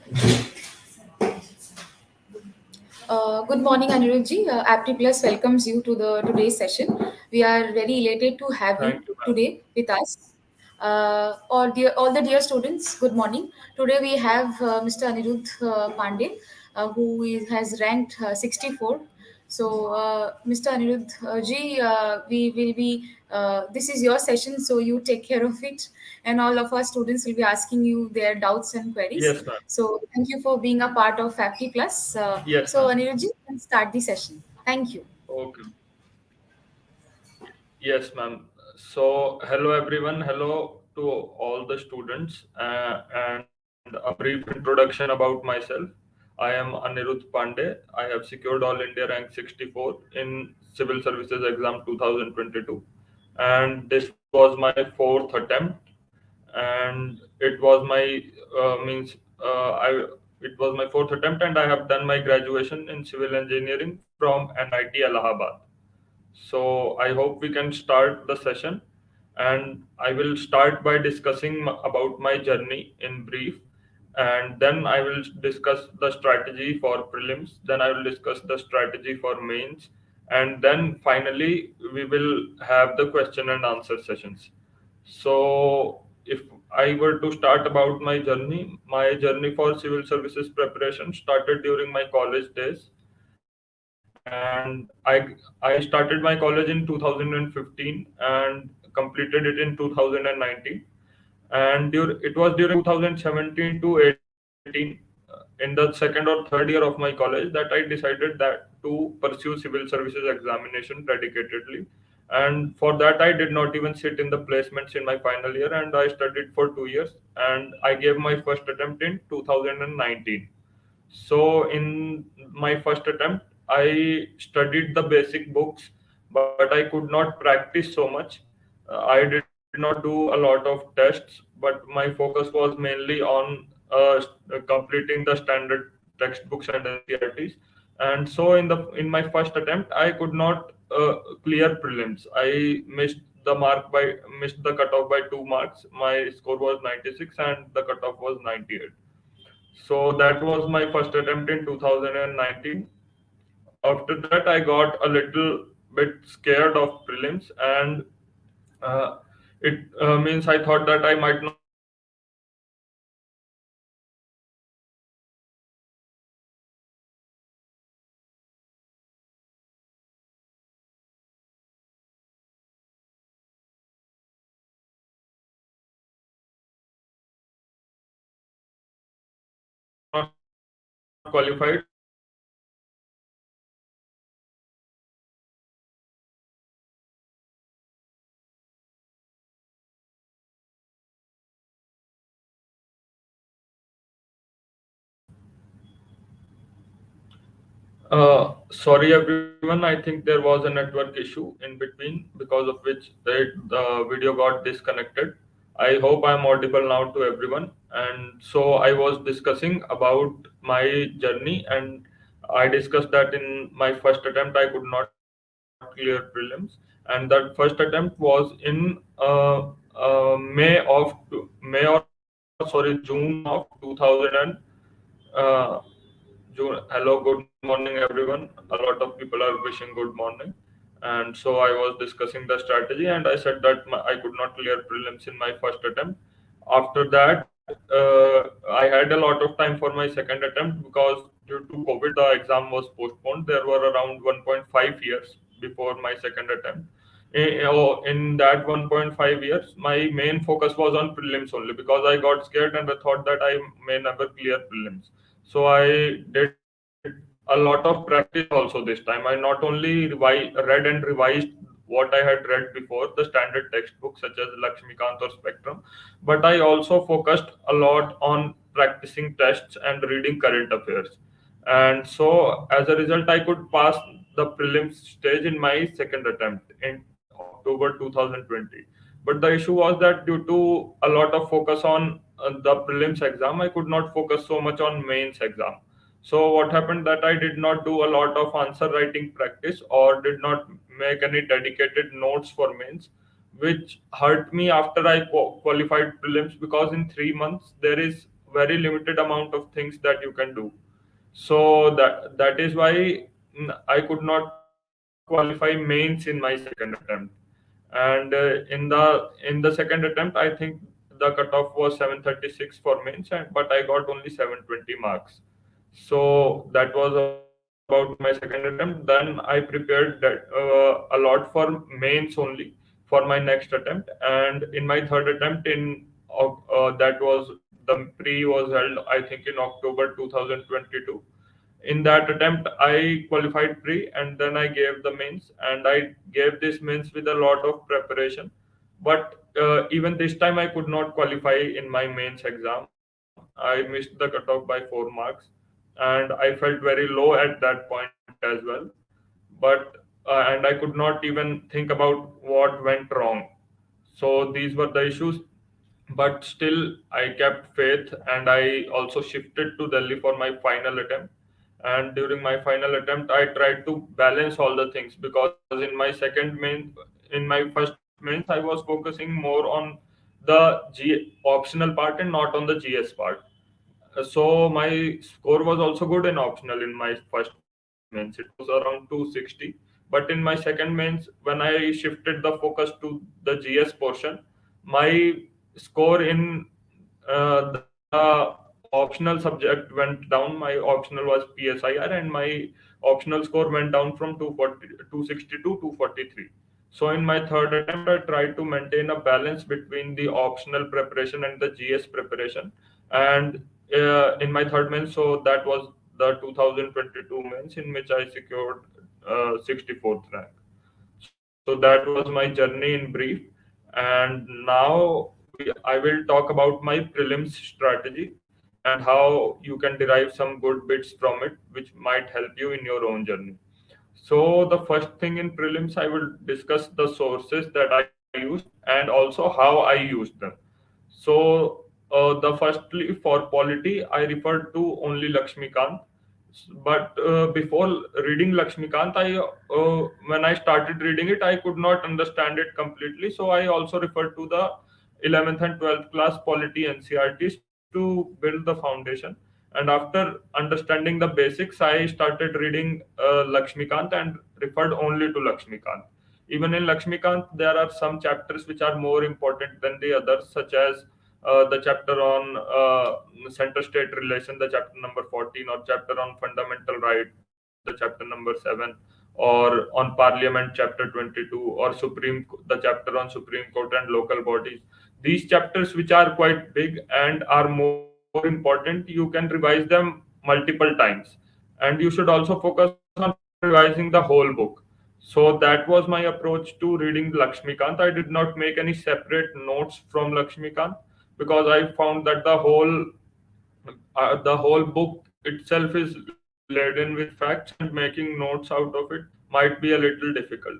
Good morning, Anirudji. Apti Plus welcomes you to the today's session. We are very elated to have you Thank you, ma'am. today with us. All the dear students, good morning. Today we have Mr. Anirudh Pandey, has ranked 64. So, Mr. Anirudh ji, we will be. This is your session, so you take care of it, and all of our students will be asking you their doubts and queries. Yes, ma'am. So, thank you for being a part of Faculty Plus. Yes, So, ma'am. Anirudh ji, can start the session. Thank you. Okay. Yes, ma'am. So, hello everyone. Hello to all the students, and a brief introduction about myself. I am Anirudh Pandey. I have secured All India rank 64 in Civil Services exam 2022, and this was my fourth attempt. And it was my means I it was my fourth attempt, and I have done my graduation in civil engineering from NIT Allahabad. So I hope we can start the session, and I will start by discussing about my journey in brief, and then I will discuss the strategy for prelims, then I will discuss the strategy for mains, and then finally we will have the question and answer sessions. So if I were to start about my journey for civil services preparation started during my college days, and I started my college in 2015 and completed it in 2019. And it was during 2017 to 18, in the second or third year of my college, that I decided that to pursue civil services examination dedicatedly. And for that, I did not even sit in the placements in my final year, and I studied for 2 years, and I gave my first attempt in 2019. So in my first attempt, I studied the basic books, but I could not practice so much. I did not do a lot of tests, but my focus was mainly on completing the standard textbooks and NCRTs. And so in my first attempt, I could not clear prelims. I missed the cutoff by 2 marks. My score was 96, and the cutoff was 98. So that was my first attempt in 2019. After that, I got a little bit scared of prelims, and uh, it means I thought that I might not clear prelims. So I started qualified. So I thought that I might not clear prelims. Sorry everyone, I think there was a network issue in between, because of which the video got disconnected. I hope I'm audible now to everyone. And so I was discussing about my journey, and I discussed that in my first attempt I could not clear prelims, and that first attempt was in May, or sorry, June of 2000 and uh, hello, good morning, everyone. A lot of people are wishing good morning. And so I was discussing the strategy, and I said that I could not clear prelims in my first attempt. After that, I had a lot of time for my second attempt, because due to COVID, the exam was postponed. There were around 1.5 years before my second attempt. In that 1.5 years, my main focus was on prelims only, because I got scared and I thought that I may never clear prelims. So I did a lot of practice also this time. I not only read and revised what I had read before, the standard textbooks such as Lakshmikant or Spectrum, but I also focused a lot on practicing tests and reading current affairs. And so as a result, I could pass the prelims stage in my second attempt in October 2020. But the issue was that due to a lot of focus on the prelims exam, I could not focus so much on mains exam. So what happened that I did not do a lot of answer writing practice, or did not make any dedicated notes for mains, which hurt me after I qualified prelims, because in 3 months there is very limited amount of things that you can do. So that is why I could not qualify mains in my second attempt. And in the second attempt, I think the cutoff was 736 for mains, but I got only 720 marks. So that was about my second attempt. Then I prepared that a lot for mains only for my next attempt. And in my third attempt, that was the pre was held, I think, in October 2022. In that attempt, I qualified pre, and then I gave the mains, and I gave this mains with a lot of preparation. But even this time, I could not qualify in my mains exam. I missed the cutoff by 4 marks, and I felt very low at that point as well. But and I could not even think about what went wrong. So these were the issues, but still I kept faith, and I also shifted to Delhi for my final attempt. And during my final attempt, I tried to balance all the things, because in my second main, in my first mains, I was focusing more on the optional part and not on the GS part. So my score was also good in optional in my first mains. It was around 260. But in my second mains, when I shifted the focus to the GS portion, my score in the optional subject went down. My optional was PSIR, and my optional score went down from 260 to 243. So in my third attempt, I tried to maintain a balance between the optional preparation and the GS preparation. And in my third main, so that was the 2022 mains, in which I secured 64th rank. So that was my journey in brief. And now I will talk about my prelims strategy and how you can derive some good bits from it, which might help you in your own journey. So the first thing in prelims, I will discuss the sources that I used and also how I used them. So the firstly, for polity, I referred to only Lakshmikant. But before reading Lakshmikant, when I started reading it, I could not understand it completely. So I also referred to the 11th and 12th class polity NCRTs to build the foundation. And after understanding the basics, I started reading Lakshmikant and referred only to Lakshmikant. Even in Lakshmikant, there are some chapters which are more important than the others, such as the chapter on center state relation, the chapter number 14, or chapter on fundamental right, the chapter number 7, or on parliament, chapter 22, or the chapter on Supreme Court and local bodies. These chapters, which are quite big and are more important, you can revise them multiple times. And you should also focus on revising the whole book. So that was my approach to reading Lakshmikant. I did not make any separate notes from Lakshmikant, because I found that the whole book itself is laden with facts, and making notes out of it might be a little difficult.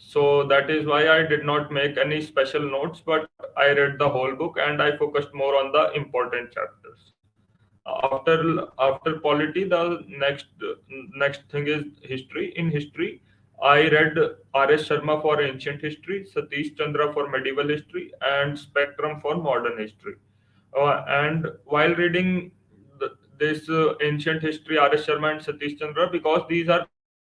So that is why I did not make any special notes, but I read the whole book and I focused more on the important chapters. After polity, the next thing is history. In history, I read R.S. Sharma for ancient history, Satish Chandra for medieval history, and Spectrum for modern history. And while reading this ancient history, R.S. Sharma and Satish Chandra, because these are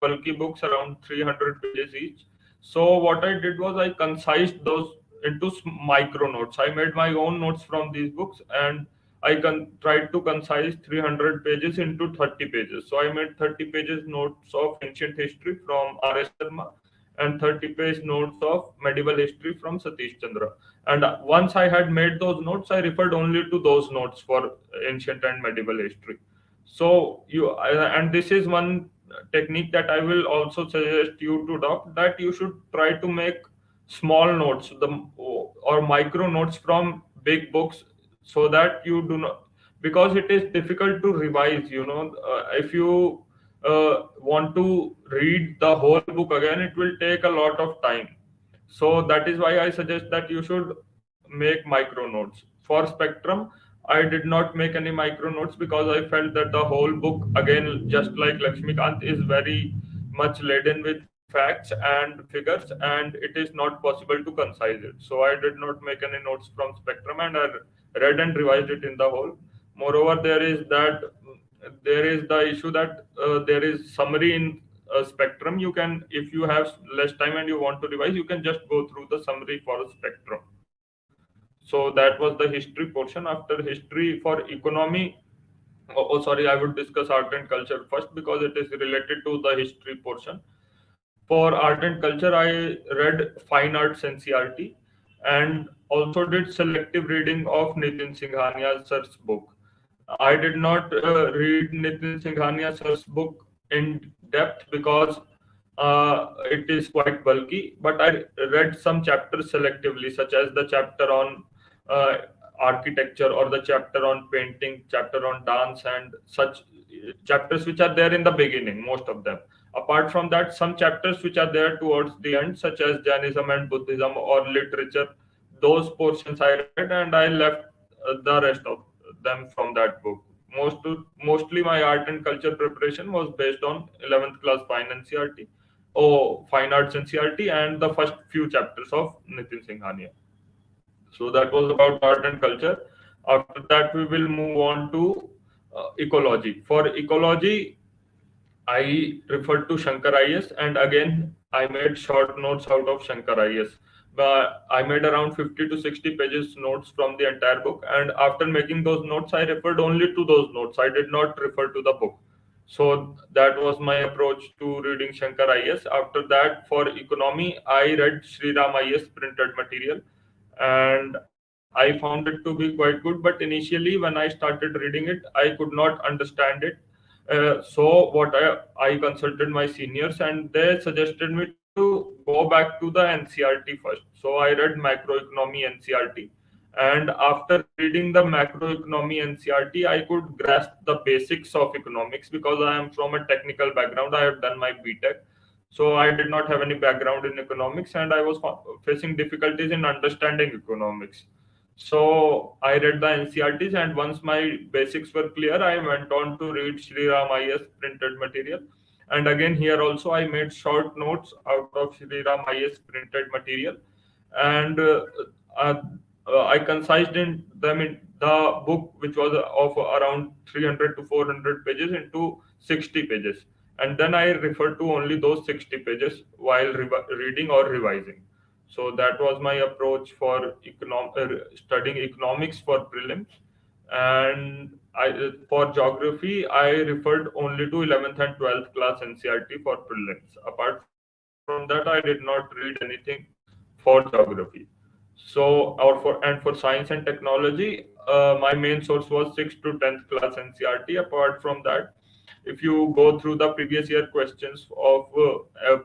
bulky books around 300 pages each. So what I did was I concised those into micro notes. I made my own notes from these books, and I tried to concise 300 pages into 30 pages. So I made 30 pages notes of ancient history from R.S. Sharma, and 30-page notes of medieval history from Satish Chandra. And once I had made those notes, I referred only to those notes for ancient and medieval history. So and this is one technique that I will also suggest you to adopt, that you should try to make small notes, or micro notes from big books, so that you do not, because it is difficult to revise. If you want to read the whole book again, it will take a lot of time. So that is why I suggest that you should make micro notes. For Spectrum, I did not make any micro notes, because I felt that the whole book, again, just like Lakshmikant, is very much laden with facts and figures, and it is not possible to concise it. So I did not make any notes from Spectrum, and I read and revised it in the whole. Moreover, there is the issue that there is summary in spectrum. You can, if you have less time and you want to revise, you can just go through the summary for a spectrum. So that was the history portion. After history, for economy, sorry, I would discuss art and culture first because it is related to the history portion. For art and culture, I read fine arts NCRT and also did selective reading of Nitin Singhania sir's book. I did not read Nitin Singhania sir's book in depth because it is quite bulky, but I read some chapters selectively, such as the chapter on uh, architecture or the chapter on painting, chapter on dance, and such chapters which are there in the beginning, most of them. Apart from that, some chapters which are there towards the end, such as Jainism and Buddhism or literature, those portions I read and I left the rest of them from that book. Mostly my art and culture preparation was based on 11th class fine arts NCRT and the first few chapters of Nitin Singhania. So that was about art and culture. After that, we will move on to ecology. For ecology, I referred to Shankar IAS, and again I made short notes out of Shankar IAS. But I made around 50 to 60 pages notes from the entire book, and after making those notes, I referred only to those notes. I did not refer to the book. So that was my approach to reading Shankar IAS. After that, for economy, I read Sri Ram IAS printed material, and I found it to be quite good. But initially, when I started reading it, I could not understand it. I consulted my seniors and they suggested me to go back to the NCRT first. So I read macroeconomy NCRT, and after reading the macroeconomy NCRT, I could grasp the basics of economics because I am from a technical background. I have done my BTech, so I did not have any background in economics, and I was facing difficulties in understanding economics. So I read the NCRTs, and once my basics were clear, I went on to read Sri Ram IS printed material. And again, here also, I made short notes out of Sri Ram IS printed material, and uh, I concised in them in the book, which was of around 300 to 400 pages, into 60 pages. And then I referred to only those 60 pages while reading or revising. So that was my approach for studying economics for prelims. And for geography, I referred only to 11th and 12th class NCRT for prelims. Apart from that, I did not read anything for geography. For science and technology, my main source was 6th to 10th class NCRT. Apart from that, if you go through the previous year questions of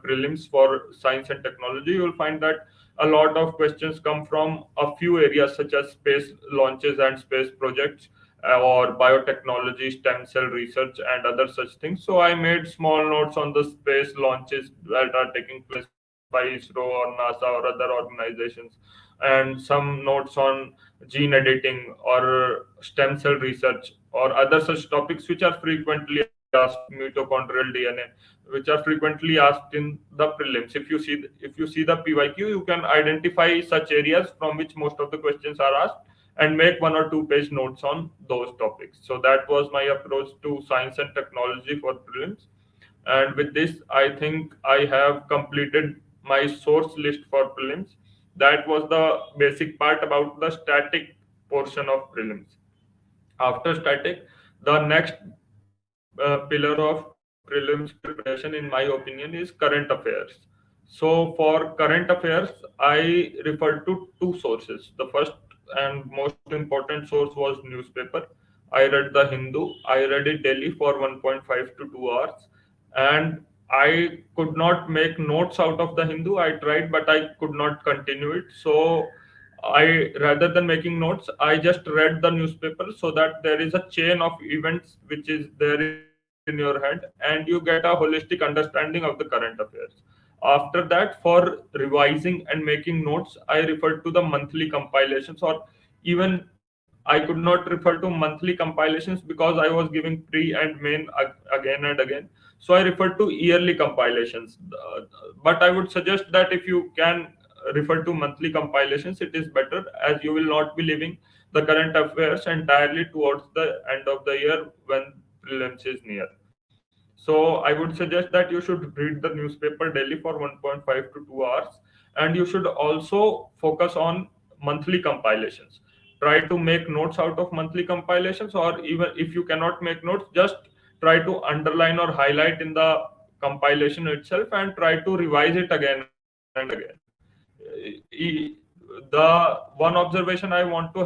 prelims for science and technology, you will find that a lot of questions come from a few areas such as space launches and space projects, or biotechnology, stem cell research, and other such things. So I made small notes on the space launches that are taking place by ISRO or NASA or other organizations, and some notes on gene editing or stem cell research or other such topics which are frequently asked, mitochondrial DNA, which are frequently asked in the prelims. If you see the PYQ, you can identify such areas from which most of the questions are asked and make 1 or 2 page notes on those topics. So that was my approach to science and technology for prelims. And with this, I think I have completed my source list for prelims. That was the basic part about the static portion of prelims. After static, the next pillar of prelims preparation, in my opinion, is current affairs. So for current affairs, I referred to two sources. The first and most important source was newspaper. I read the Hindu. I read it daily for 1.5 to 2 hours, and I could not make notes out of the Hindu. I tried, but I could not continue it. So rather than making notes, I just read the newspaper so that there is a chain of events which is there in your head, and you get a holistic understanding of the current affairs. After that, for revising and making notes, I referred to the monthly compilations, or even I could not refer to monthly compilations because I was giving pre and main again and again. So I referred to yearly compilations. But I would suggest that if you can refer to monthly compilations, it is better, as you will not be leaving the current affairs entirely towards the end of the year when prelims is near. So I would suggest that you should read the newspaper daily for 1.5 to 2 hours, and you should also focus on monthly compilations. Try to make notes out of monthly compilations, or even if you cannot make notes, just try to underline or highlight in the compilation itself and try to revise it again and again. The one observation I want to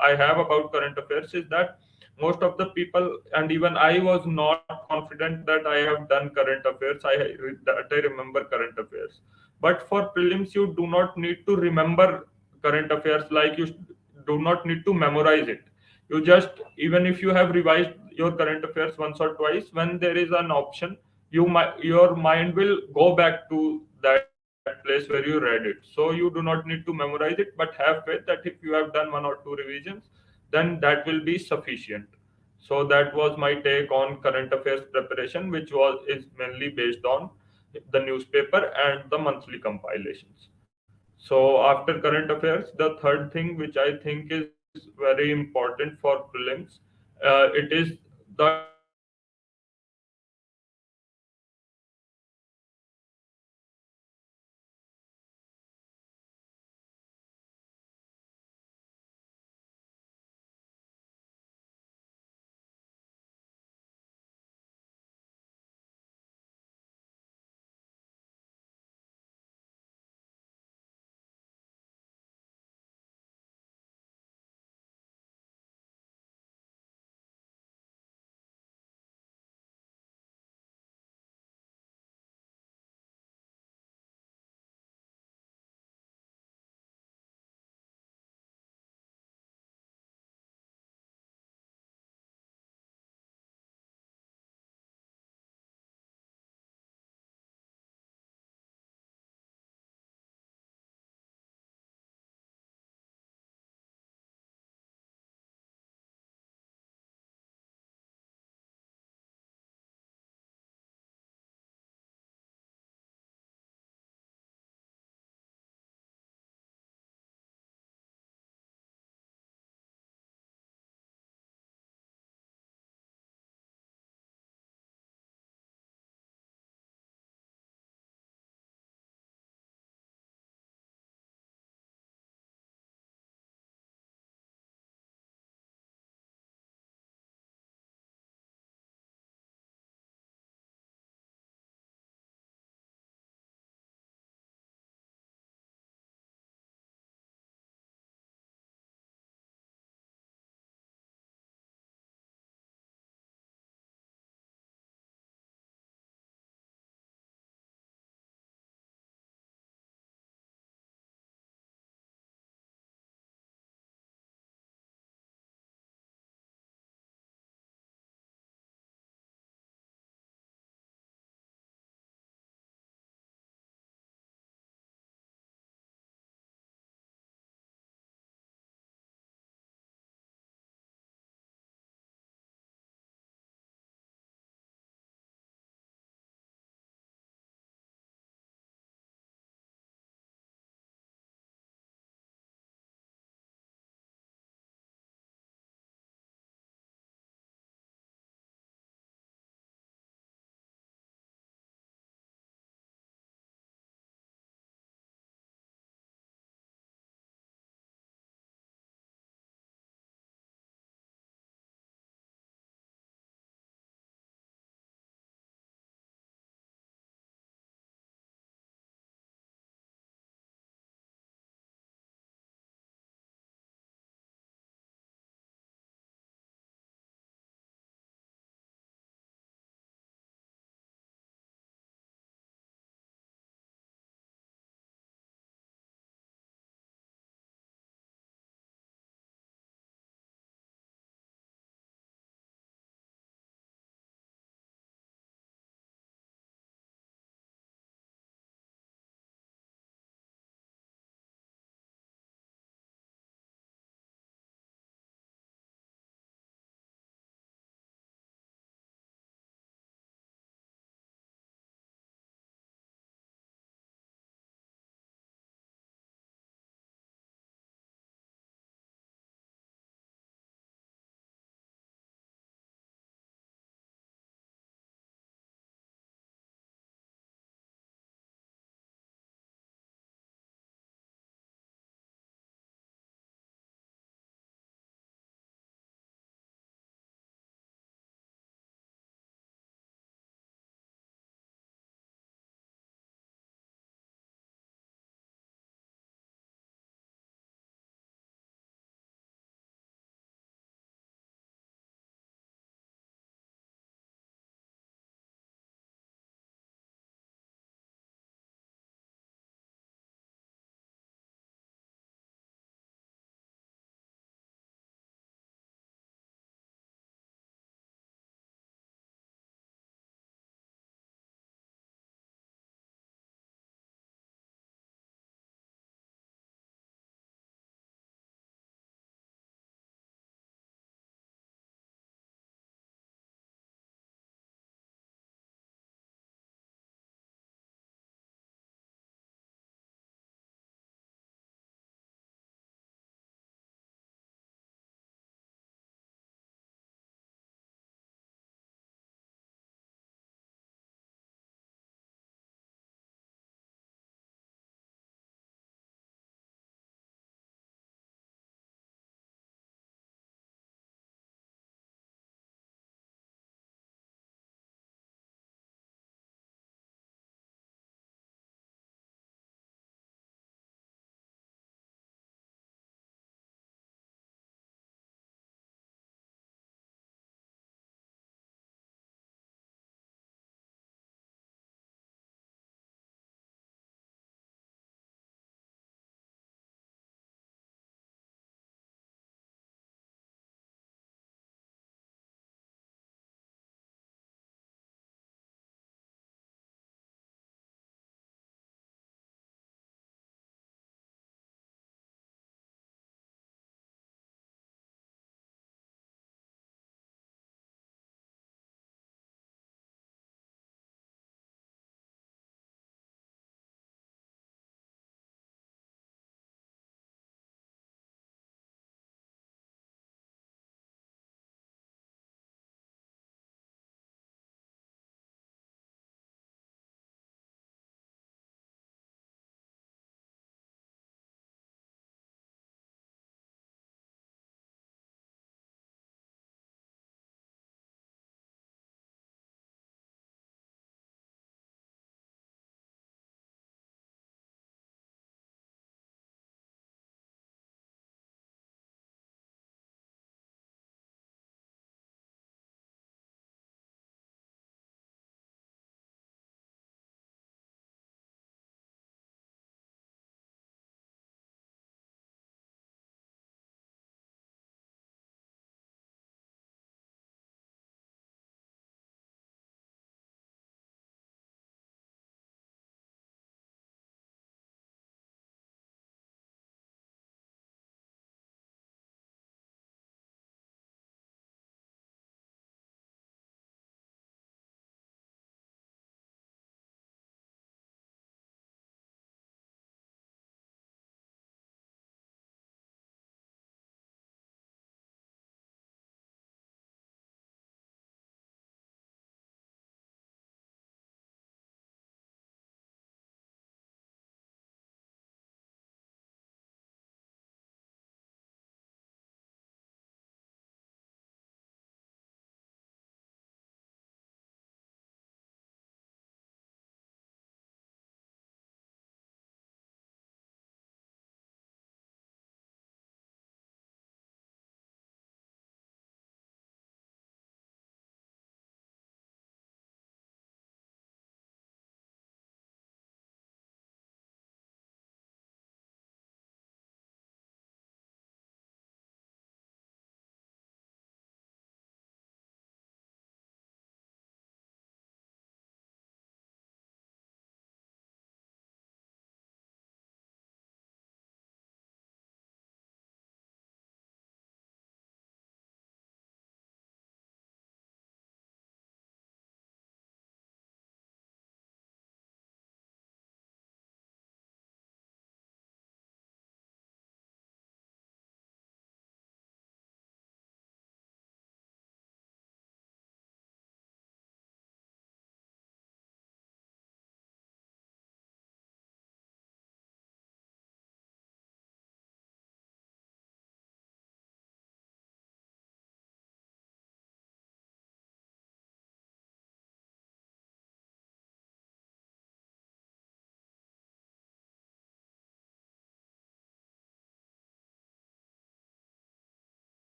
I have about current affairs is that most of the people, and even I was not confident that I have done current affairs. That I remember current affairs, but for prelims you do not need to remember current affairs, like you do not need to memorize it. You just, even if you have revised your current affairs once or twice, when there is an option, your mind will go back to that place where you read it. So you do not need to memorize it, but have faith that if you have done one or two revisions, then that will be sufficient. So that was my take on current affairs preparation, which was is mainly based on the newspaper and the monthly compilations. So after current affairs, the third thing which I think is very important for prelims, it is the topic choice.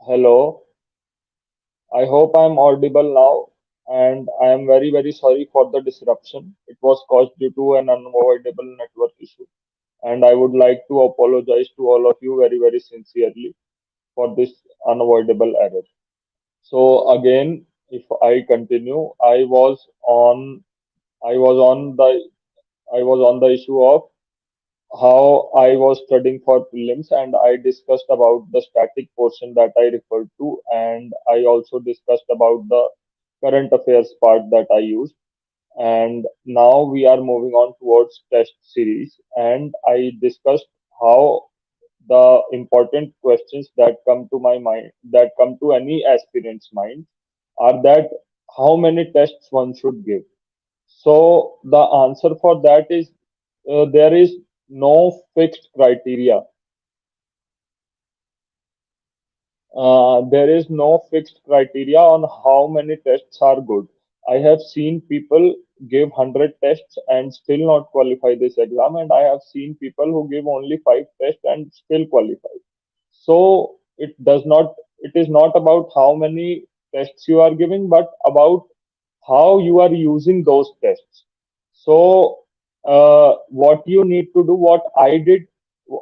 Hello, I hope I'm audible now, and I am very, very sorry for the disruption. It was caused due to an unavoidable network issue, and I would like to apologize to all of you very, very sincerely for this unavoidable error. So again, if I continue, I was on the I was on the issue of how I was studying for prelims, and I discussed about the static portion that I referred to, and I also discussed about the current affairs part that I used. And now we are moving on towards test series, and I discussed how the important questions that come to my mind, that come to any aspirant's mind, are that how many tests one should give. So the answer for that is there is no fixed criteria. There is no fixed criteria on how many tests are good. I have seen people give 100 tests and still not qualify this exam, and I have seen people who give only 5 tests and still qualify. So it is not about how many tests you are giving, but about how you are using those tests. So, what you need to do, what I did,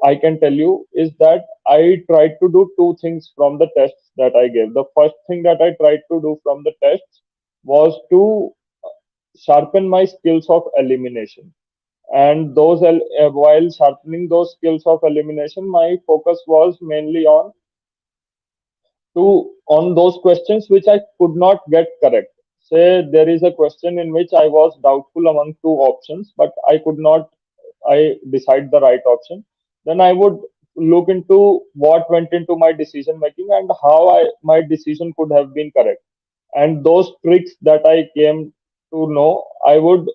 I can tell you is that I tried to do two things from the tests that I gave. The first thing that I tried to do from the tests was to sharpen my skills of elimination. And while sharpening those skills of elimination, my focus was mainly to on those questions which I could not get correct. Say there is a question in which I was doubtful among two options, but I decide the right option. Then I would look into what went into my decision making and how my decision could have been correct. And those tricks that I came to know, I would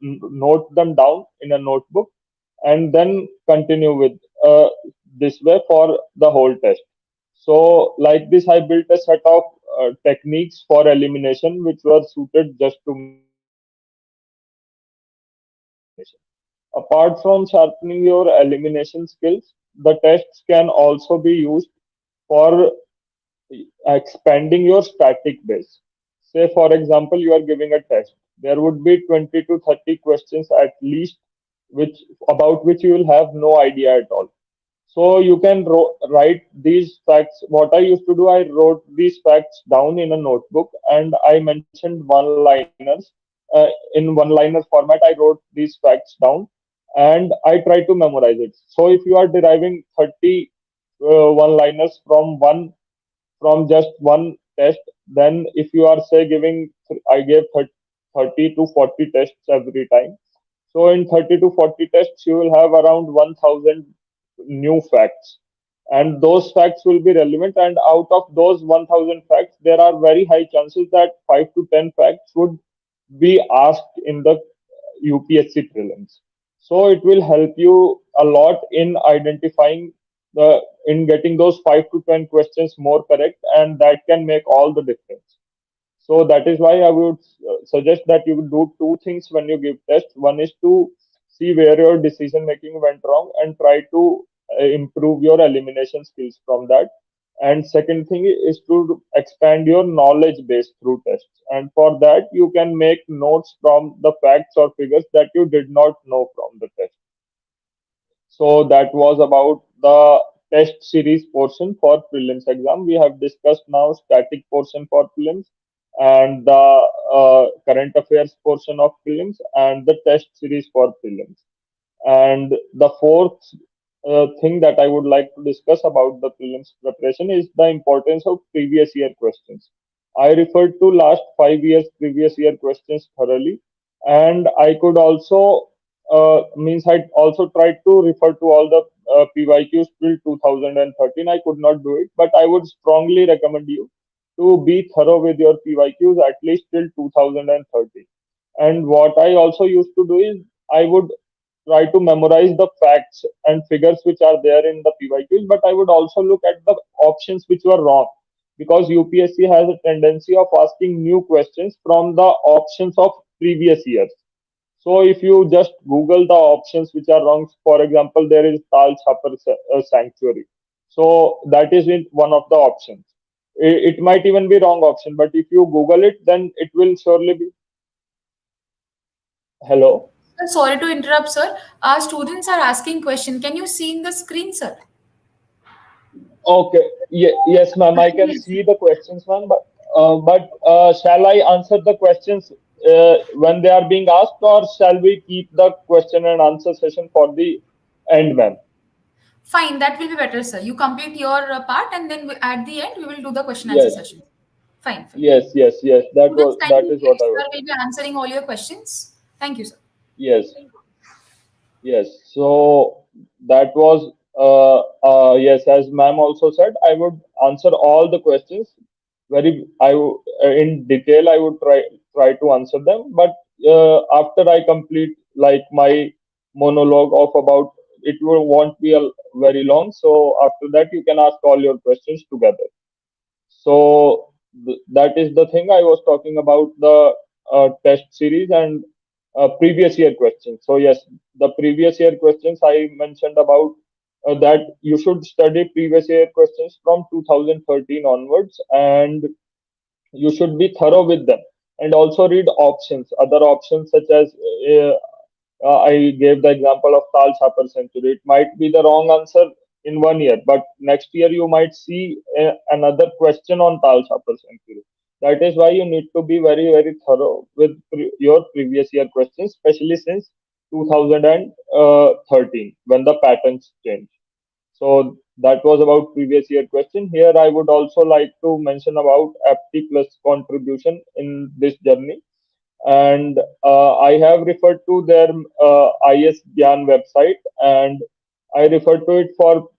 note them down in a notebook and then continue with this way for the whole test. So, like this, I built a set of techniques for elimination which were suited just to me and for elimination. Apart from sharpening your elimination skills, the tests can also be used for expanding your static base. Say, for example, you are giving a test. There would be 20 to 30 questions at least, which about which you will have no idea at all. So you can write these facts. What I used to do, I wrote these facts down in a notebook and I mentioned one-liners. In one-liner format, I wrote these facts down and I try to memorize it. So if you are deriving 30 one-liners from just one test, then if you are say giving, I gave 30 to 40 tests every time. So in 30 to 40 tests, you will have around 1000 new facts. And those facts will be relevant. And out of those 1000 facts, there are very high chances that 5 to 10 facts would be asked in the UPSC prelims. So it will help you a lot in identifying in getting those 5 to 10 questions more correct, and that can make all the difference. So that is why I would suggest that you do two things when you give tests. One is to see where your decision making went wrong and try to improve your elimination skills from that. And second thing is to expand your knowledge base through tests. And for that, you can make notes from the facts or figures that you did not know from the test. So that was about the test series portion for prelims exam. We have discussed now static portion for prelims and the current affairs portion of prelims and the test series for prelims. And the fourth thing that I would like to discuss about the prelims preparation is the importance of previous year questions. I referred to last 5 years previous year questions thoroughly, and I could also means I also tried to refer to all the PYQs till 2013. I could not do it, but I would strongly recommend you to be thorough with your PYQs at least till 2030. And what I also used to do is I would try to memorize the facts and figures which are there in the PYQs, but I would also look at the options which were wrong because UPSC has a tendency of asking new questions from the options of previous years. So if you just Google the options which are wrong, for example, there is Tal Chhapar Sanctuary. So that is in one of the options. It might even be wrong option, but if you Google it, then it will surely be. Hello. Sorry to interrupt, sir. Our students are asking question. Can you see in the screen, sir? Okay. Yes, ma'am. I can Yes. see the questions, ma'am. But shall I answer the questions when they are being asked, or shall we keep the question and answer session for the end, ma'am? Fine, that will be better, sir. You complete your part, and then at the end we will do the question answer Yes. session. Fine, fine. Yes. Students, That kindly is what wait. I Sir was will saying. be answering all your questions. Thank you, sir. Yes. Yes, so that was yes, as ma'am also said, I would answer all the questions in detail. I would try to answer them, but after I complete like my monologue of about it will won't be very long. So after that, you can ask all your questions together. So that is the thing I was talking about the test series and previous year questions. So yes, the previous year questions I mentioned about that you should study previous year questions from 2013 onwards, and you should be thorough with them, and also read options, other options such as I gave the example of Tal Chapar century. It might be the wrong answer in 1 year, but next year you might see another question on Tal Chapar century. That is why you need to be very thorough with your previous year questions, especially since 2013 when the patterns change. So that was about previous year question. Here I would also like to mention about FT plus contribution in this journey, and I have referred to their IS Gyan website, and I referred to it for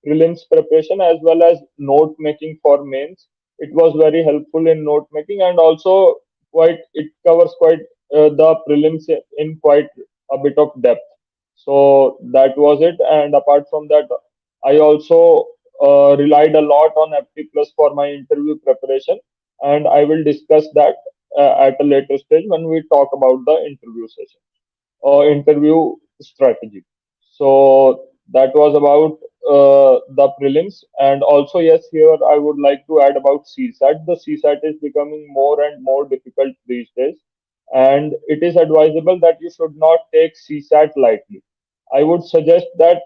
prelims preparation as well as note making for mains. It was very helpful in note making, and also quite it covers quite the prelims in quite a bit of depth. So that was it. And apart from that, I also relied a lot on FT Plus for my interview preparation, and I will discuss that at a later stage when we talk about the interview session or interview strategy. So that was about the prelims, and also yes, here I would like to add about CSAT. The CSAT is becoming more and more difficult these days, and it is advisable that you should not take CSAT lightly. I would suggest that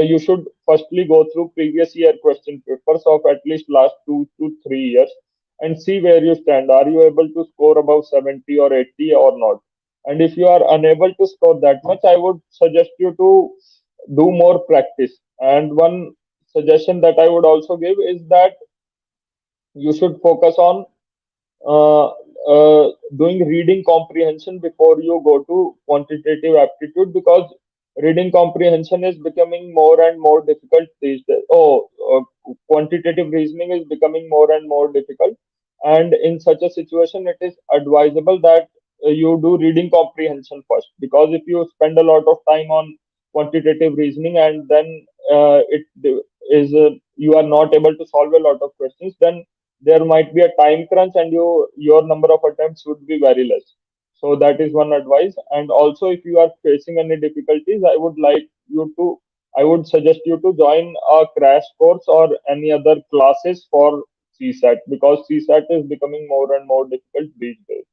you should firstly go through previous year question papers of at least last 2 to 3 years and see where you stand. Are you able to score above 70 or 80 or not? And if you are unable to score that much, I would suggest you to do more practice. And one suggestion that I would also give is that you should focus on uh, doing reading comprehension before you go to quantitative aptitude, because reading comprehension is becoming more and more difficult these days. Quantitative reasoning is becoming more and more difficult, and in such a situation, it is advisable that you do reading comprehension first, because if you spend a lot of time on quantitative reasoning and then you are not able to solve a lot of questions, then there might be a time crunch and your number of attempts would be very less. So that is one advice. And also, if you are facing any difficulties, I would suggest you to join a crash course or any other classes for CSAT, because CSAT is becoming more and more difficult these days.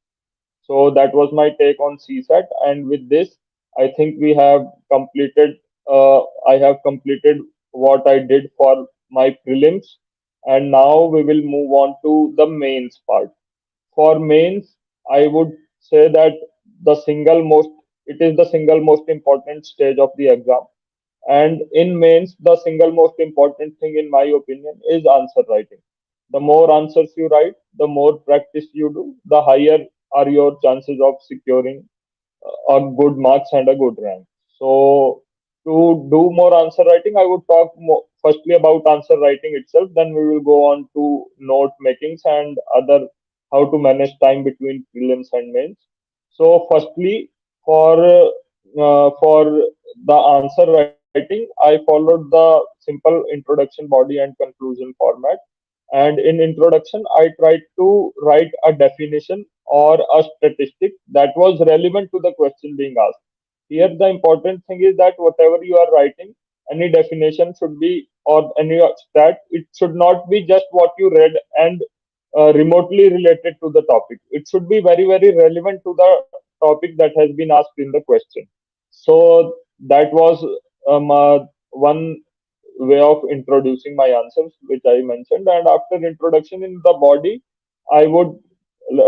So that was my take on CSAT, and with this, I think we have completed. I have completed what I did for my prelims, and now we will move on to the mains part. For mains, I would say that the single most it is the single most important stage of the exam. And in mains, the single most important thing, in my opinion, is answer writing. The more answers you write, the more practice you do, the higher are your chances of securing a good marks and a good rank. So, to do more answer writing, I would talk firstly about answer writing itself. Then we will go on to note makings and other how to manage time between prelims and mains. So, firstly, for the answer writing, I followed the simple introduction, body, and conclusion format. And in introduction, I tried to write a definition or a statistic that was relevant to the question being asked. Here, the important thing is that whatever you are writing, any definition should be or any stat, it should not be just what you read and remotely related to the topic. It should be very, very relevant to the topic that has been asked in the question. So that was one way of introducing my answers, which I mentioned. And after introduction in the body, I would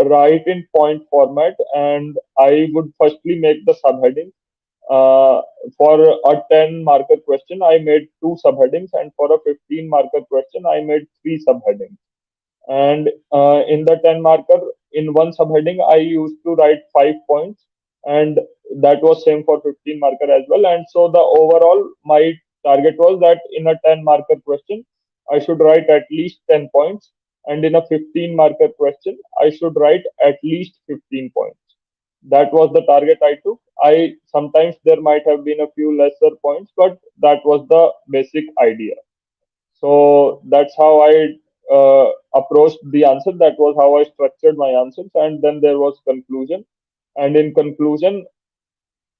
write in point format, and I would firstly make the subheading. Uh, for a 10 marker question, I made two subheadings, and for a 15 marker question, I made three subheadings. And in the 10 marker, in one subheading, I used to write 5 points, and that was same for 15 marker as well. And so the overall, my target was that in a 10 marker question, I should write at least 10 points, and in a 15 marker question, I should write at least 15 points. That was the target I took. I sometimes there might have been a few lesser points, but that was the basic idea. So that's how I approached the answer. That was how I structured my answers. And then there was conclusion. And in conclusion,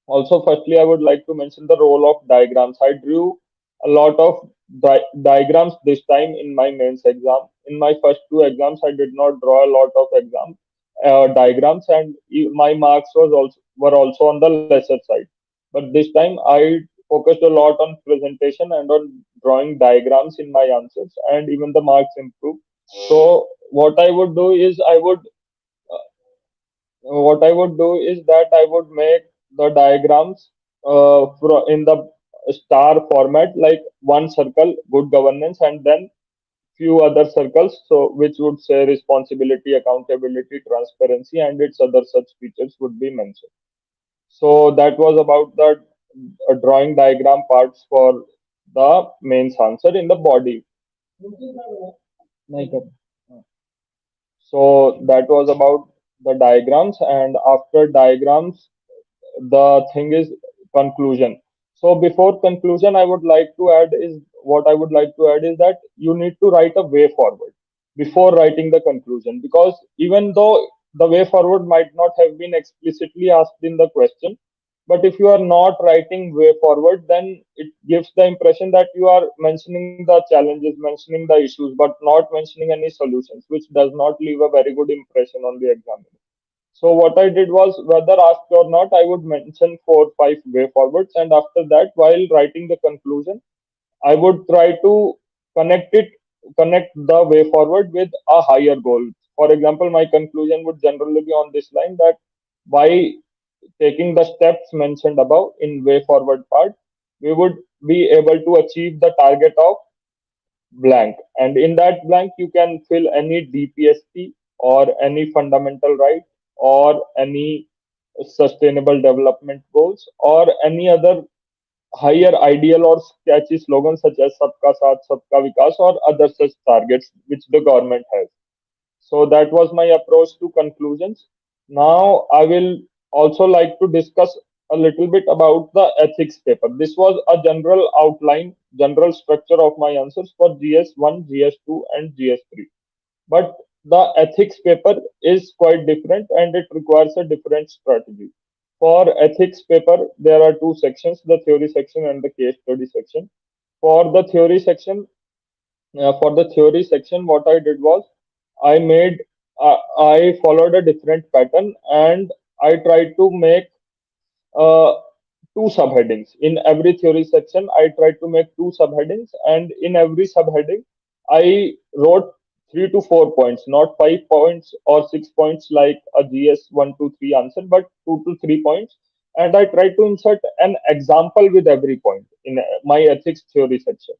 also, firstly, I would like to mention the role of diagrams. I drew a lot of diagrams this time in my mains exam. In my first two exams, I did not draw a lot of exam diagrams, and my marks was also were also on the lesser side. But this time, I focused a lot on presentation and on drawing diagrams in my answers, and even the marks improved. So, what I would do is that I would make the diagrams in the star format, like one circle, good governance, and then few other circles, so which would say responsibility, accountability, transparency, and its other such features would be mentioned. So that was about the drawing diagram parts for the mains answer in the body. So that was about the diagrams, and after diagrams, the thing is conclusion. So before conclusion, I would like to add is that you need to write a way forward before writing the conclusion, because even though the way forward might not have been explicitly asked in the question, but if you are not writing way forward, then it gives the impression that you are mentioning the challenges, mentioning the issues, but not mentioning any solutions, which does not leave a very good impression on the examiner. So what I did was, whether asked or not, I would mention four, five way forwards, and after that, while writing the conclusion, I would try to connect it, connect the way forward with a higher goal. For example, my conclusion would generally be on this line, that by taking the steps mentioned above in way forward part, we would be able to achieve the target of blank. And in that blank, you can fill any DPSP or any fundamental right or any sustainable development goals or any other higher ideal or catchy slogans such as Sabka Saath, Sabka Vikas or other such targets which the government has. So that was my approach to conclusions. Now I will also like to discuss a little bit about the ethics paper. This was a general outline, general structure of my answers for GS1, GS2, and GS3. But the ethics paper is quite different and it requires a different strategy. For ethics paper, there are two sections, the theory section and the case study section. For the theory section, what I did was I made I followed a different pattern and I tried to make uh, two subheadings. In every theory section, I tried to make two subheadings, and in every subheading, I wrote 3 to 4 points, not 5 points or 6 points like a GS 1 to 3 answer, but 2 to 3 points. And I tried to insert an example with every point in my ethics theory section.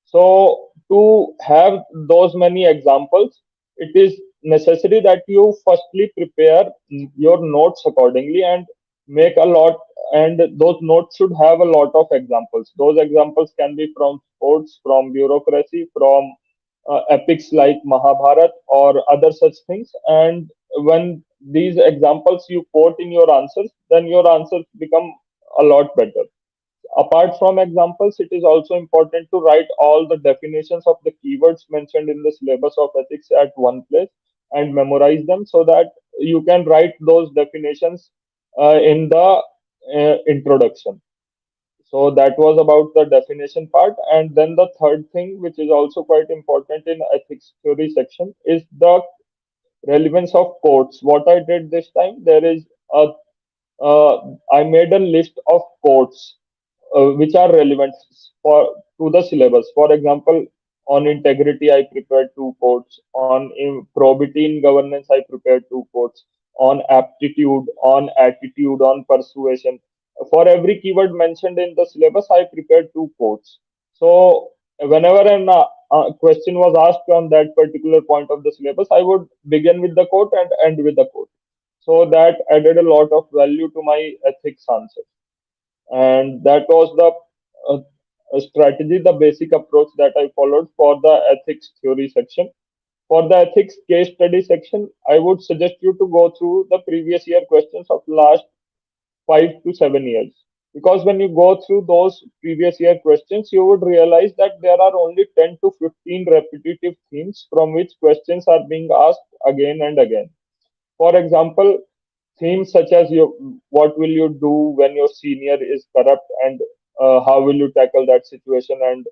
So, to have those many examples, it is necessary that you firstly prepare your notes accordingly and make a lot, and those notes should have a lot of examples. Those examples can be from sports, from bureaucracy, from epics like Mahabharat or other such things. And when these examples you quote in your answers, then your answers become a lot better. Apart from examples, it is also important to write all the definitions of the keywords mentioned in the syllabus of ethics at one place and memorize them, so that you can write those definitions in the introduction. So that was about the definition part. And then the third thing, which is also quite important in ethics theory section, is the relevance of quotes. What I did this time, I made a list of quotes which are relevant for to the syllabus. For example, on integrity, I prepared two quotes. On probity in governance, I prepared two quotes. On aptitude, on attitude, on persuasion. For every keyword mentioned in the syllabus, I prepared two quotes. So whenever a question was asked on that particular point of the syllabus, I would begin with the quote and end with the quote. So that added a lot of value to my ethics answer. And that was the strategy, the basic approach that I followed for the ethics theory section. For the ethics case study section, I would suggest you to go through the previous year questions of last 5 to 7 years. Because when you go through those previous year questions, you would realize that there are only 10 to 15 repetitive themes from which questions are being asked again and again. For example, themes such as what will you do when your senior is corrupt, and how will you tackle that situation and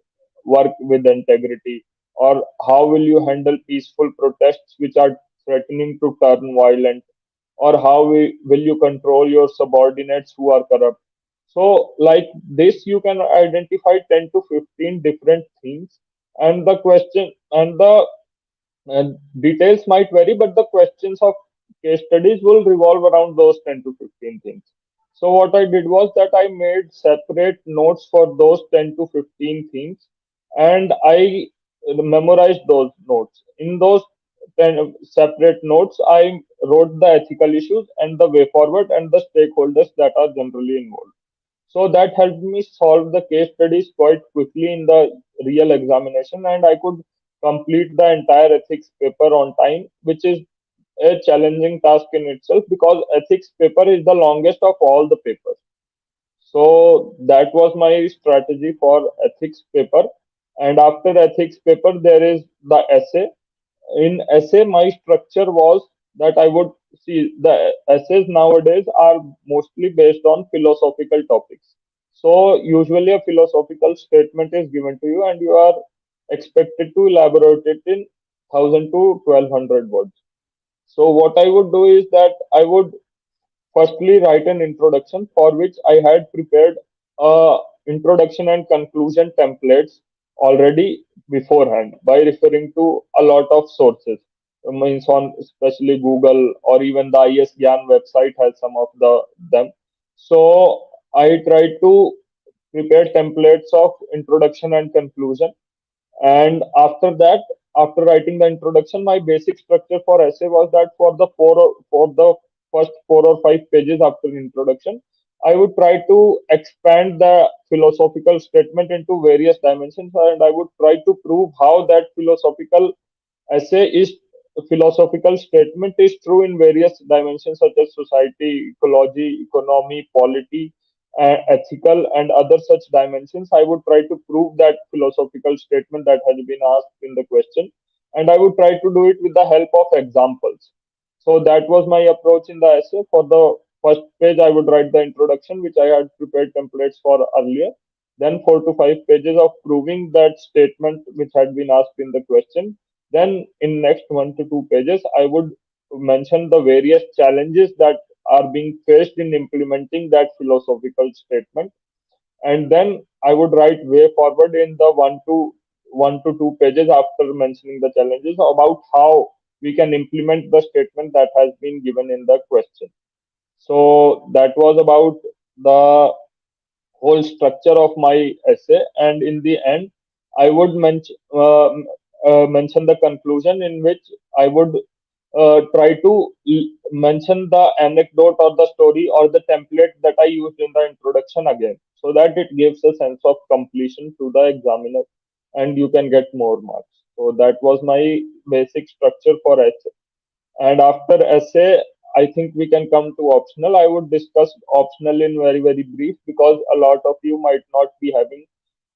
work with integrity, or how will you handle peaceful protests which are threatening to turn violent, or how will you control your subordinates who are corrupt. So like this, you can identify 10 to 15 different themes, and the question and the details might vary, but the questions of case studies will revolve around those 10 to 15 things. So, what I did was that I made separate notes for those 10 to 15 themes, and I memorized those notes. In those 10 separate notes, I wrote the ethical issues and the way forward and the stakeholders that are generally involved. So that helped me solve the case studies quite quickly in the real examination, and I could complete the entire ethics paper on time, which is a challenging task in itself because ethics paper is the longest of all the papers. So that was my strategy for ethics paper. And after ethics paper, there is the essay. In essay, my structure was that I would see the essays nowadays are mostly based on philosophical topics. So usually a philosophical statement is given to you and you are expected to elaborate it in 1000 to 1200 words. So what I would do is that I would firstly write an introduction for which I had prepared introduction and conclusion templates already beforehand by referring to a lot of sources. Means on especially Google or even the IAS Gyan website has some of them. So I tried to prepare templates of introduction and conclusion, and after that, after writing the introduction, my basic structure for essay was that for the first 4 or 5 pages after introduction, I would try to expand the philosophical statement into various dimensions, and I would try to prove how that essay is philosophical statement is true in various dimensions such as society, ecology, economy, polity, ethical, and other such dimensions. I would try to prove that philosophical statement that has been asked in the question, and I would try to do it with the help of examples. So that was my approach in the essay. For the first page, I would write the introduction, which I had prepared templates for earlier. Then 4 to 5 pages of proving that statement which had been asked in the question. Then in next 1 to 2 pages, I would mention the various challenges that are being faced in implementing that philosophical statement. And then I would write way forward in the 1 to 2 pages after mentioning the challenges about how we can implement the statement that has been given in the question. So that was about the whole structure of my essay. And in the end, I would mention the conclusion in which I would try to mention the anecdote or the story or the template that I used in the introduction again, so that it gives a sense of completion to the examiner and you can get more marks. So that was my basic structure for essay. And after essay, I think we can come to optional. I would discuss optional in very, very brief because a lot of you might not be having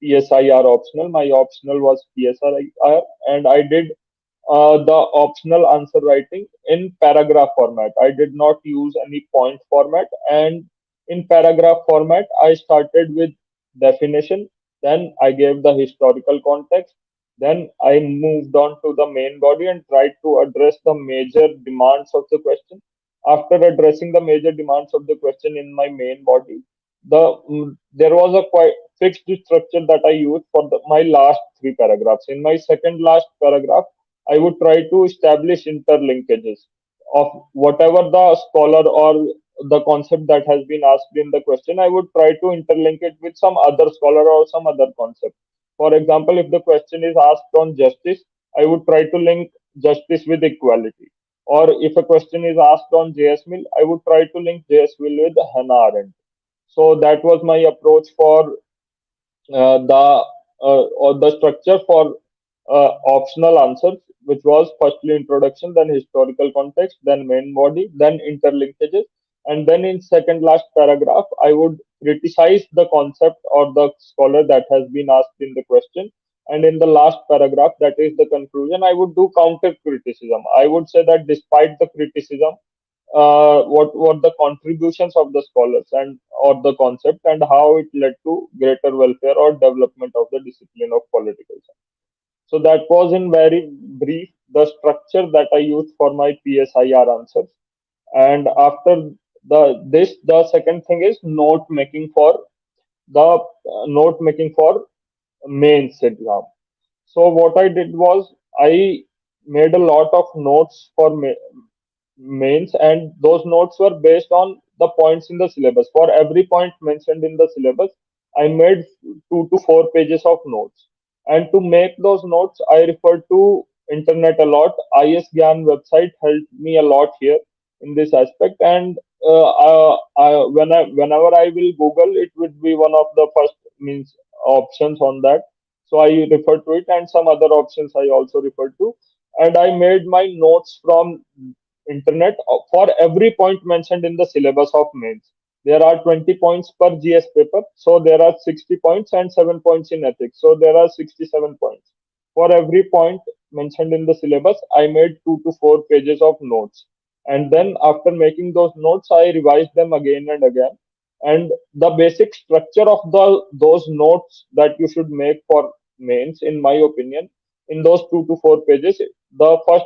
PSIR optional. My optional was PSIR, and I did the optional answer writing in paragraph format. I did not use any point format, and in paragraph format, I started with definition, then I gave the historical context, then I moved on to the main body and tried to address the major demands of the question. After addressing the major demands of the question in my main body, there was a quite fixed structure that I used for my last three paragraphs. In my second last paragraph, I would try to establish interlinkages of whatever the scholar or the concept that has been asked in the question. I would try to interlink it with some other scholar or some other concept. For example, if the question is asked on justice, I would try to link justice with equality. Or if a question is asked on J.S. Mill, I would try to link J.S. Mill with Hannah Arendt. So that was my approach for the or the structure for optional answers, which was firstly introduction, then historical context, then main body, then interlinkages, and then in second last paragraph, I would criticize the concept or the scholar that has been asked in the question. And in the last paragraph, that is the conclusion, I would do counter criticism. I would say that despite the criticism, what the contributions of the scholars and or the concept and how it led to greater welfare or development of the discipline of political science. So that was in very brief the structure that I used for my PSIR answers. And after the second thing is note making for mains exam. So what I did was I made a lot of notes for mains, and those notes were based on the points in the syllabus. For every point mentioned in the syllabus, I made 2 to 4 pages of notes. And to make those notes, I referred to internet a lot. IS Gyan website helped me a lot here in this aspect. And whenever I will Google, it would be one of the first means options on that. So I refer to it, and some other options I also refer to. And I made my notes from internet for every point mentioned in the syllabus of mains. There are 20 points per GS paper, so there are 60 points and 7 points in ethics. So there are 67 points. For every point mentioned in the syllabus, I made 2 to 4 pages of notes. And then after making those notes, I revised them again and again. And the basic structure of those notes that you should make for mains, in my opinion, in those 2 to 4 pages, the first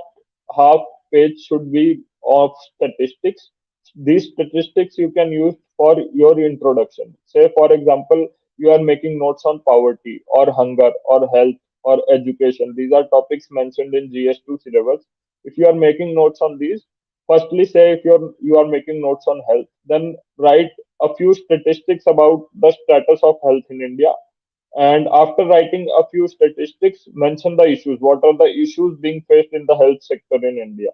half page should be of statistics. These statistics you can use for your introduction. Say, for example, you are making notes on poverty or hunger or health or education. These are topics mentioned in GS2 syllabus. If you are making notes on these, firstly say if you are making notes on health, then write a few statistics about the status of health in India. And after writing a few statistics, mention the issues. What are the issues being faced in the health sector in India?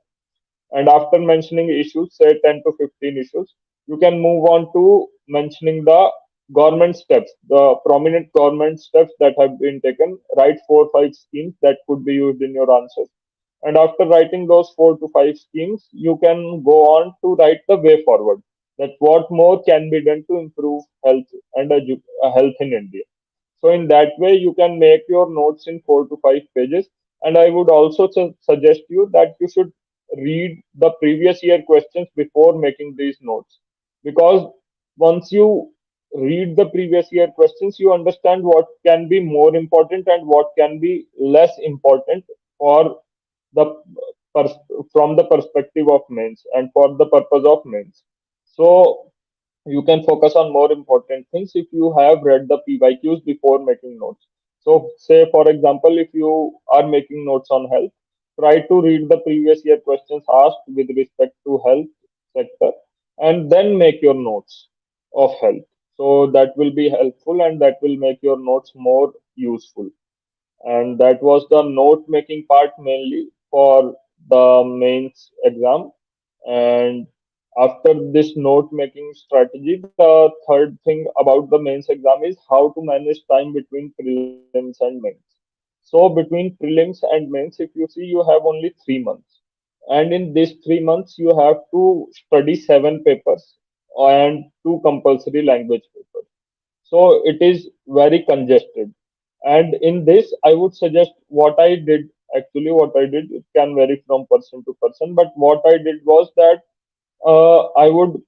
And after mentioning issues, say 10 to 15 issues, you can move on to mentioning the government steps, the prominent government steps that have been taken. Write 4 or 5 schemes that could be used in your answers. And after writing those 4 to 5 schemes, you can go on to write the way forward. That what more can be done to improve health and health in India. So in that way, you can make your notes in 4 to 5 pages. And I would also suggest you that you should read the previous year questions before making these notes, because once you read the previous year questions, you understand what can be more important and what can be less important for the pers- from the perspective of mains and for the purpose of mains. So you can focus on more important things if you have read the PYQs before making notes. So, say for example, if you are making notes on health, try to read the previous year questions asked with respect to health sector and then make your notes of health. So that will be helpful and that will make your notes more useful. And that was the note making part mainly for the mains exam. And after this note making strategy, the third thing about the mains exam is how to manage time between prelims and mains. So between prelims and mains, if you see, you have only 3 months. And in these 3 months, you have to study 7 papers and two compulsory language papers. So it is very congested. And in this, I would suggest what I did. Actually, what I did, it can vary from person to person, but what I did was that I would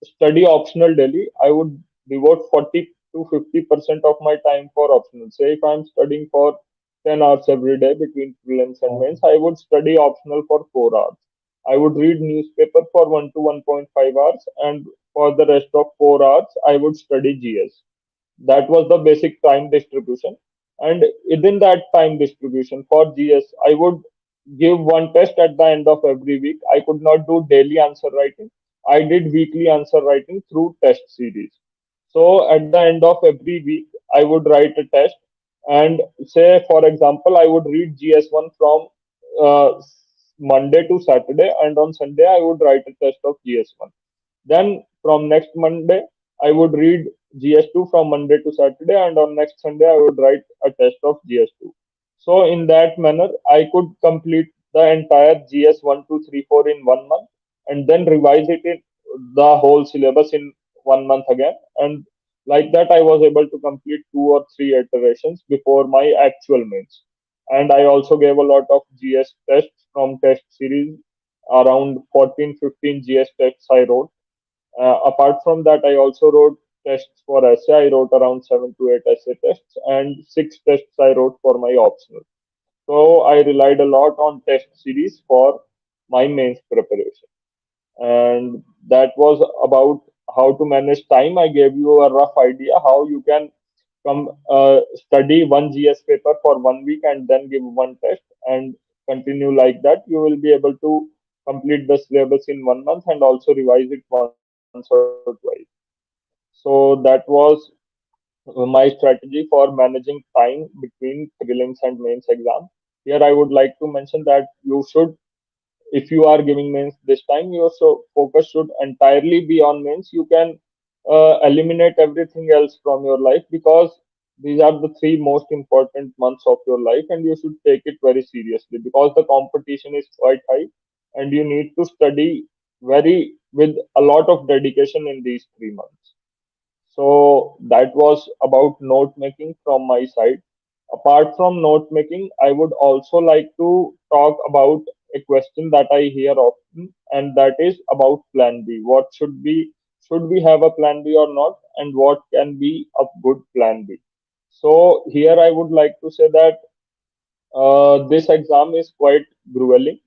study optional daily. I would devote to 50% of my time for optional. Say if I'm studying for 10 hours every day between prelims and mains, I would study optional for 4 hours. I would read newspaper for 1 to 1.5 hours, and for the rest of 4 hours, I would study GS. That was the basic time distribution. And within that time distribution for GS, I would give one test at the end of every week. I could not do daily answer writing. I did weekly answer writing through test series. So at the end of every week, I would write a test. And say, for example, I would read GS1 from Monday to Saturday, and on Sunday, I would write a test of GS1. Then from next Monday, I would read GS2 from Monday to Saturday, and on next Sunday, I would write a test of GS2. So, in that manner, I could complete the entire GS 1, 2, 3, 4 in 1 month, and then revise it in the whole syllabus in 1 month again. And like that, I was able to complete 2 or 3 iterations before my actual mains. And I also gave a lot of GS tests from test series, around 14, 15 GS tests I wrote. Apart from that, I also wrote tests for essay. I wrote around 7 to 8 essay tests, and 6 tests I wrote for my optional. So I relied a lot on test series for my mains preparation. And that was about how to manage time. I gave you a rough idea how you can come study one GS paper for 1 week and then give one test and continue like that. You will be able to complete the syllabus in 1 month and also revise it once or twice. So that was my strategy for managing time between prelims and mains exam. Here I would like to mention that you should, if you are giving mains this time, your focus should entirely be on mains. You can eliminate everything else from your life, because these are the 3 most important months of your life, and you should take it very seriously because the competition is quite high, and you need to study very with a lot of dedication in these 3 months. So that was about note making from my side. Apart from note making, I would also like to talk about a question that I hear often, and that is about plan B. What should we have a plan B or not, and what can be a good plan B? So here I would like to say that this exam is quite grueling,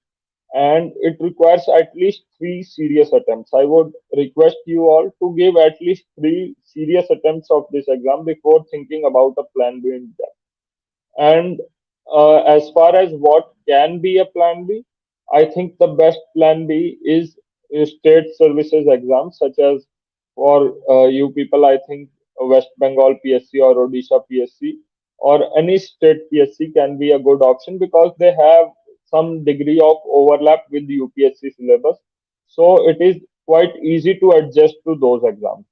and it requires at least 3 serious attempts. I would request you all to give at least 3 serious attempts of this exam before thinking about a plan B in depth. And as far as what can be a plan B, I think the best plan B is state services exams, such as for you people, I think West Bengal PSC or Odisha PSC or any state PSC can be a good option because they have some degree of overlap with the UPSC syllabus. So it is quite easy to adjust to those exams.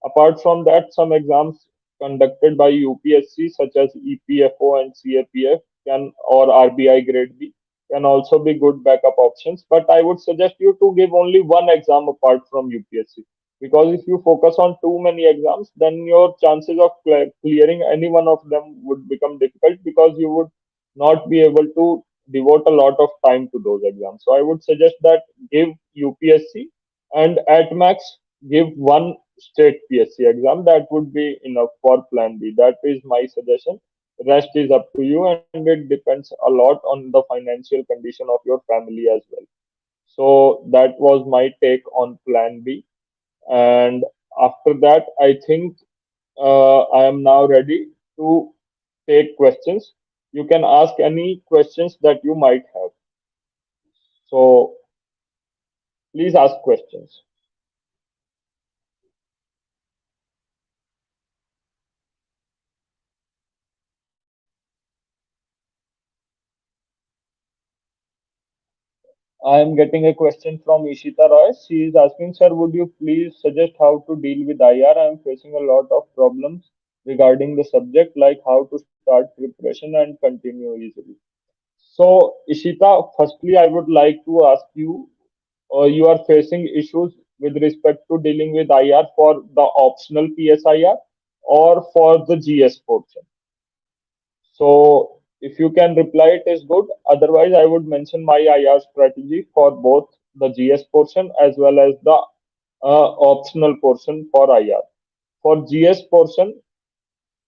Apart from that, some exams conducted by UPSC, such as EPFO and CAPF, can or RBI Grade B, can also be good backup options. But I would suggest you to give only one exam apart from UPSC, because if you focus on too many exams, then your chances of clearing any one of them would become difficult because you would not be able to devote a lot of time to those exams. So I would suggest that give UPSC, and at max give one state PSC exam. That would be enough for plan B. That is my suggestion. Rest is up to you, and it depends a lot on the financial condition of your family as well. So that was my take on plan B. And after that, I think I am now ready to take questions. You can ask any questions that you might have. So please ask questions. I am getting a question from Ishita Roy. She is asking, sir, would you please suggest how to deal with IR? I am facing a lot of problems regarding the subject, like how to start preparation and continue easily. So, Ishita, firstly, I would like to ask you, you are facing issues with respect to dealing with IR for the optional PSIR or for the GS portion. So if you can reply, it is good. Otherwise, I would mention my IR strategy for both the GS portion as well as the optional portion for IR. For GS portion,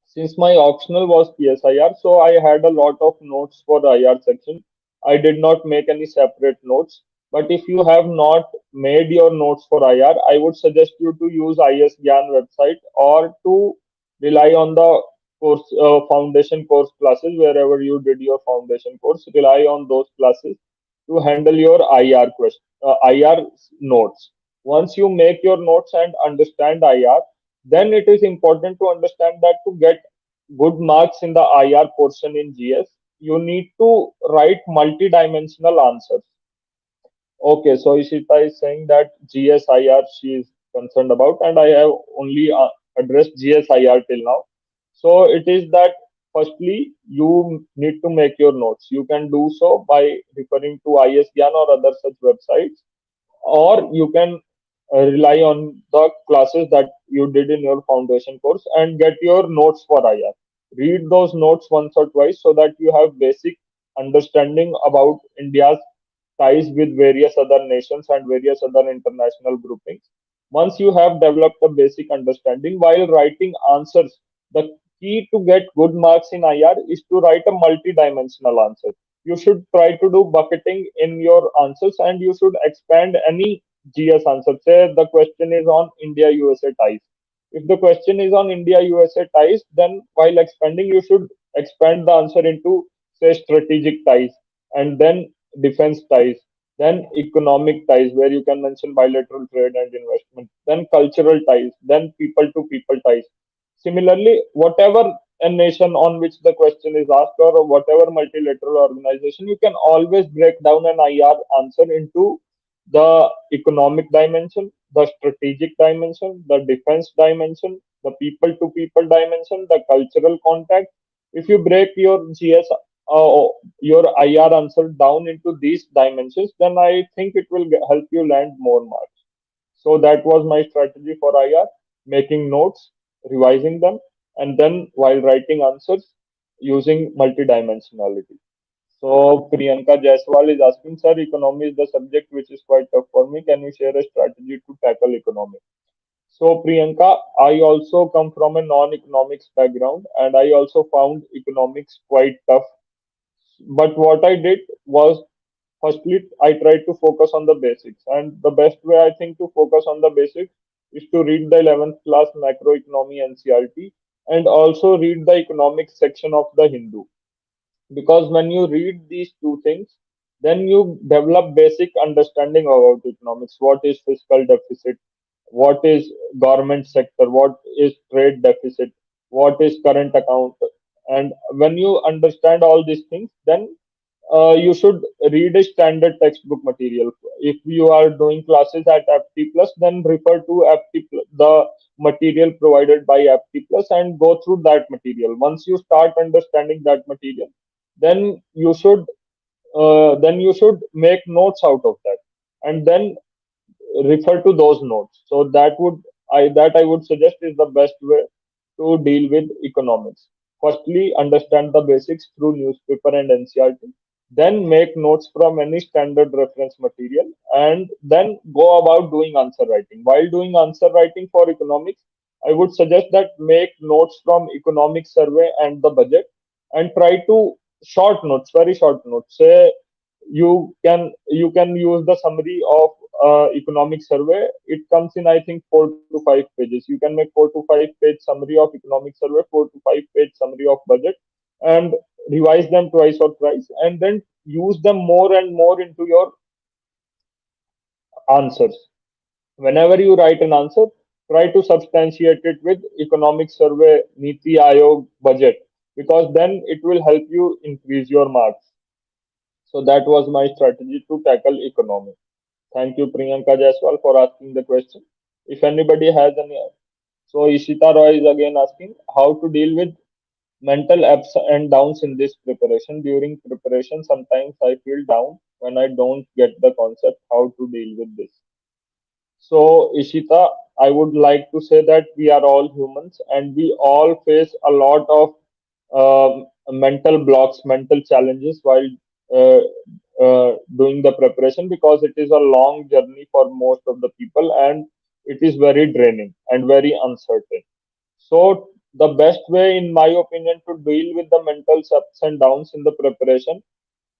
Since my optional was PSIR, so I had a lot of notes for the IR section. I did not make any separate notes. But if you have not made your notes for IR, I would suggest you to use IS Gyan website or to rely on the course foundation course classes wherever you did your foundation course. Rely on those classes to handle your IR notes. Once you make your notes and understand IR, then it is important to understand that to get good marks in the IR portion in GS, you need to write multi-dimensional answers. Okay, so Ishita is saying that GSIR she is concerned about, and I have only addressed GSIR till now. So it is that firstly, you need to make your notes. You can do so by referring to ISGAN or other such websites, or you can rely on the classes that you did in your foundation course and get your notes for IR. Read those notes once or twice so that you have basic understanding about India's ties with various other nations and various other international groupings. Once you have developed a basic understanding while writing answers, the key to get good marks in IR is to write a multi-dimensional answer. You should try to do bucketing in your answers, and you should expand any GS answer. Say the question is on India USA ties. If the question is on India USA ties, then while expanding, you should expand the answer into, say, strategic ties, and then defense ties, then economic ties, where you can mention bilateral trade and investment, then cultural ties, then people to people ties. Similarly, whatever a nation on which the question is asked, or whatever multilateral organization, you can always break down an IR answer into the economic dimension, the strategic dimension, the defense dimension, the people to people dimension, the cultural context. If you break your GS, your IR answer down into these dimensions, then I think it will help you land more marks. So that was my strategy for IR: making notes, revising them, and then while writing answers, using multidimensionality. So Priyanka Jaiswal is asking, sir, economy is the subject which is quite tough for me. Can you share a strategy to tackle economy? So Priyanka, I also come from a non-economics background, and I also found economics quite tough. But what I did was, firstly, I tried to focus on the basics. And the best way I think to focus on the basics is to read the 11th class macroeconomy NCRT and also read the economics section of the Hindu. Because when you read these two things, then you develop basic understanding about economics. What is fiscal deficit? What is government sector? What is trade deficit? What is current account? And when you understand all these things, then you should read a standard textbook material. If you are doing classes at FT Plus, then refer to FT Plus, the material provided by FT Plus, and go through that material. Once you start understanding that material, then you should make notes out of that, and then refer to those notes. So that I would suggest is the best way to deal with economics. Firstly, understand the basics through newspaper and NCRT. Then make notes from any standard reference material, and then go about doing answer writing. While doing answer writing for economics, I would suggest that make notes from economic survey and the budget, and try to short notes, very short notes. Say you can use the summary of economic survey. It comes in, I think, 4 to 5 pages. You can make 4 to 5 page summary of economic survey, 4 to 5 page summary of budget, and revise them twice or thrice, and then use them more and more into your answers. Whenever you write an answer, try to substantiate it with economic survey, Niti Aayog, budget, because then it will help you increase your marks. So that was my strategy to tackle economy. Thank you, Priyanka Jaiswal, for asking the question. If anybody has any, so Ishita Roy is again asking how to deal with mental ups and downs in this preparation. During preparation, sometimes I feel down when I don't get the concept. How to deal with this? So, Ishita, I would like to say that we are all humans and we all face a lot of mental blocks, mental challenges while uh, doing the preparation, because it is a long journey for most of the people and it is very draining and very uncertain. So, the best way, in my opinion, to deal with the mental ups and downs in the preparation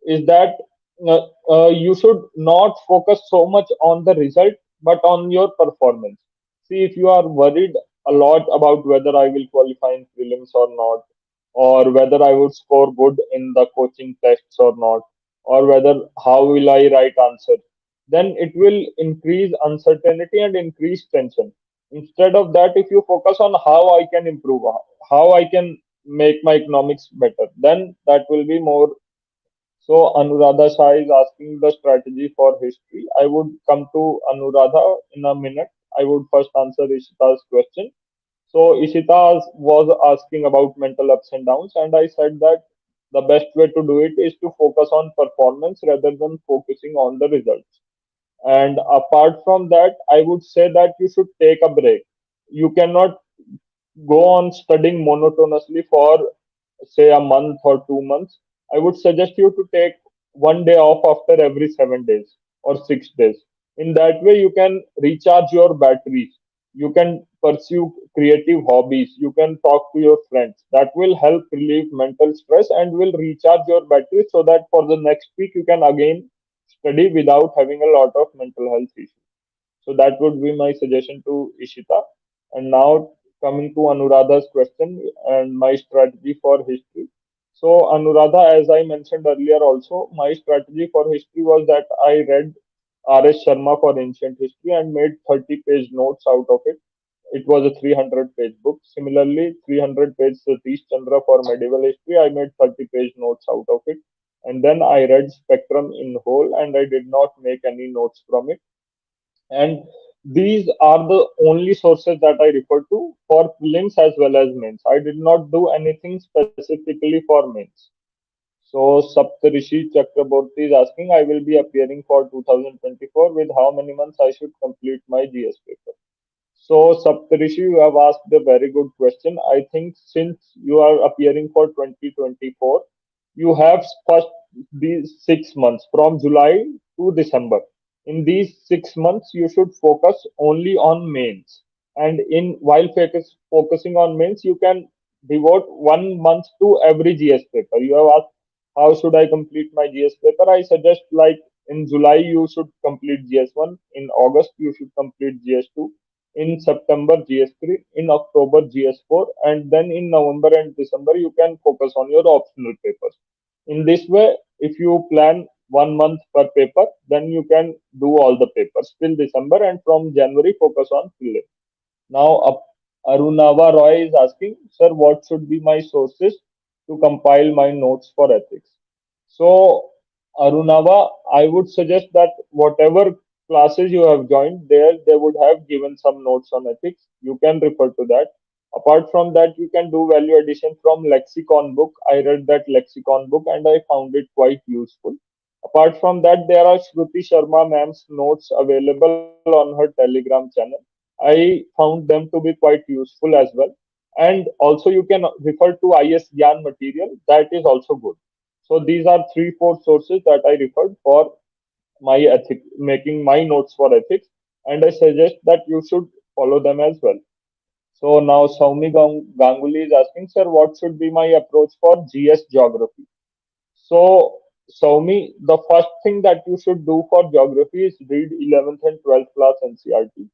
is that you should not focus so much on the result but on your performance. See, if you are worried a lot about whether I will qualify in prelims or not, or whether I would score good in the coaching tests or not, or whether how will I write answer, then it will increase uncertainty and increase tension. Instead of that, if you focus on how I can improve, how I can make my economics better, then that will be more. So Anuradha Shah is asking the strategy for history. I would come to Anuradha in a minute. I would first answer Ishita's question. So Ishita was asking about mental ups and downs, and I said that the best way to do it is to focus on performance rather than focusing on the results. And apart from that, I would say that you should take a break. You cannot go on studying monotonously for say a month or 2 months. I would suggest you to take one day off after every 7 days or 6 days. In that way, you can recharge your batteries. You can pursue creative hobbies. You can talk to your friends. That will help relieve mental stress and will recharge your batteries so that for the next week you can again study without having a lot of mental health issues. So that would be my suggestion to Ishita. And now coming to Anuradha's question and my strategy for history. So Anuradha, as I mentioned earlier also, my strategy for history was that I read R.S. Sharma for ancient history and made 30-page notes out of it. It was a 300-page book. Similarly, 300-page Satish Chandra for medieval history, I made 30-page notes out of it. And then I read Spectrum in whole and I did not make any notes from it, and these are the only sources that I refer to for prelims as well as mains. I did not do anything specifically for mains. So Saptarishi Chakraborty is asking, I will be appearing for 2024 with how many months I should complete my GS paper. So, Saptarishi, you have asked a very good question. I think since you are appearing for 2024, you have first these 6 months from July to December. In these 6 months, you should focus only on mains. And in while focusing on mains, you can devote 1 month to every GS paper. You have asked, how should I complete my GS paper? I suggest like in July you should complete GS1. In August you should complete GS2, in September GS3, in October GS4, and then in November and December you can focus on your optional papers. In this way, if you plan 1 month per paper, then you can do all the papers till December, and from January focus on prelim. Now, Arunava Roy is asking, sir, what should be my sources to compile my notes for ethics? So, Arunava, I would suggest that whatever classes you have joined, there they would have given some notes on ethics. You can refer to that. Apart from that, you can do value addition from lexicon book. I read that lexicon book and I found it quite useful. Apart from that, there are Shruti Sharma ma'am's notes available on her Telegram channel. I found them to be quite useful as well. And also, you can refer to IS Gyan material, that is also good. So, these are three, four sources that I referred for my ethic, making my notes for ethics, and I suggest that you should follow them as well. So, now Saumi Ganguly is asking, sir, what should be my approach for GS geography? So, Saumi, the first thing that you should do for geography is read 11th and 12th class NCRT.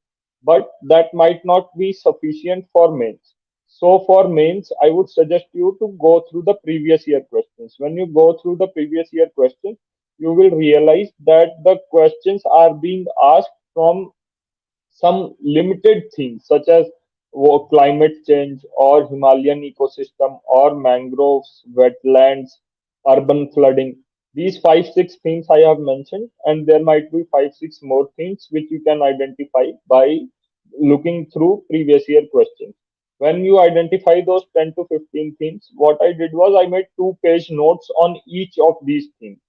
But that might not be sufficient for mains. So, for mains, I would suggest you to go through the previous year questions. When you go through the previous year questions, you will realize that the questions are being asked from some limited things such as climate change or Himalayan ecosystem or mangroves, wetlands, urban flooding. These five, six things I have mentioned, and there might be five, six more things which you can identify by looking through previous year questions. When you identify those 10 to 15 things, what I did was I made 2 page notes on each of these things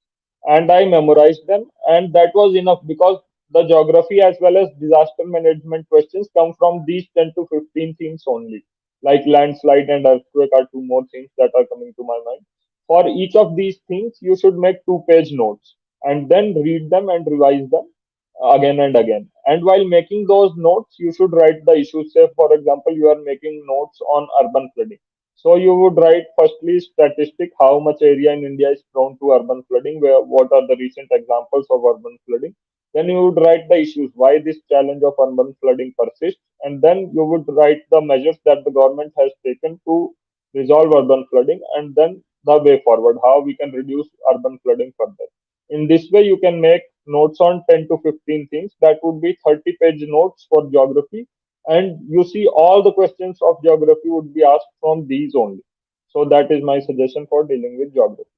and I memorized them, and that was enough because the geography as well as disaster management questions come from these 10 to 15 things only. Like landslide and earthquake are two more things that are coming to my mind. For each of these things, you should make 2 page notes and then read them and revise them. again and again. And while making those notes, you should write the issues. Say, for example, you are making notes on urban flooding. So you would write firstly statistic, how much area in India is prone to urban flooding, where what are the recent examples of urban flooding. Then you would write the issues, why this challenge of urban flooding persists, and then you would write the measures that the government has taken to resolve urban flooding, and then the way forward, how we can reduce urban flooding further. In this way, you can make notes on 10 to 15 things. That would be 30-page notes for geography. And you see, all the questions of geography would be asked from these only. So that is my suggestion for dealing with geography.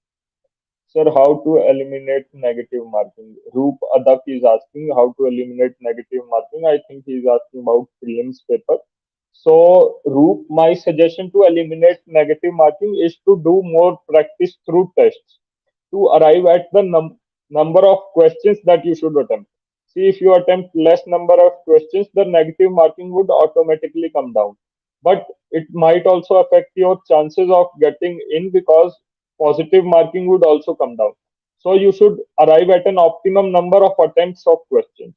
Sir, how to eliminate negative marking? Roop Adak is asking how to eliminate negative marking. I think he is asking about prelims paper. So, Roop, my suggestion to eliminate negative marking is to do more practice through tests to arrive at the number of questions that you should attempt. See, if you attempt less number of questions, the negative marking would automatically come down. But it might also affect your chances of getting in because positive marking would also come down. So you should arrive at an optimum number of attempts of questions.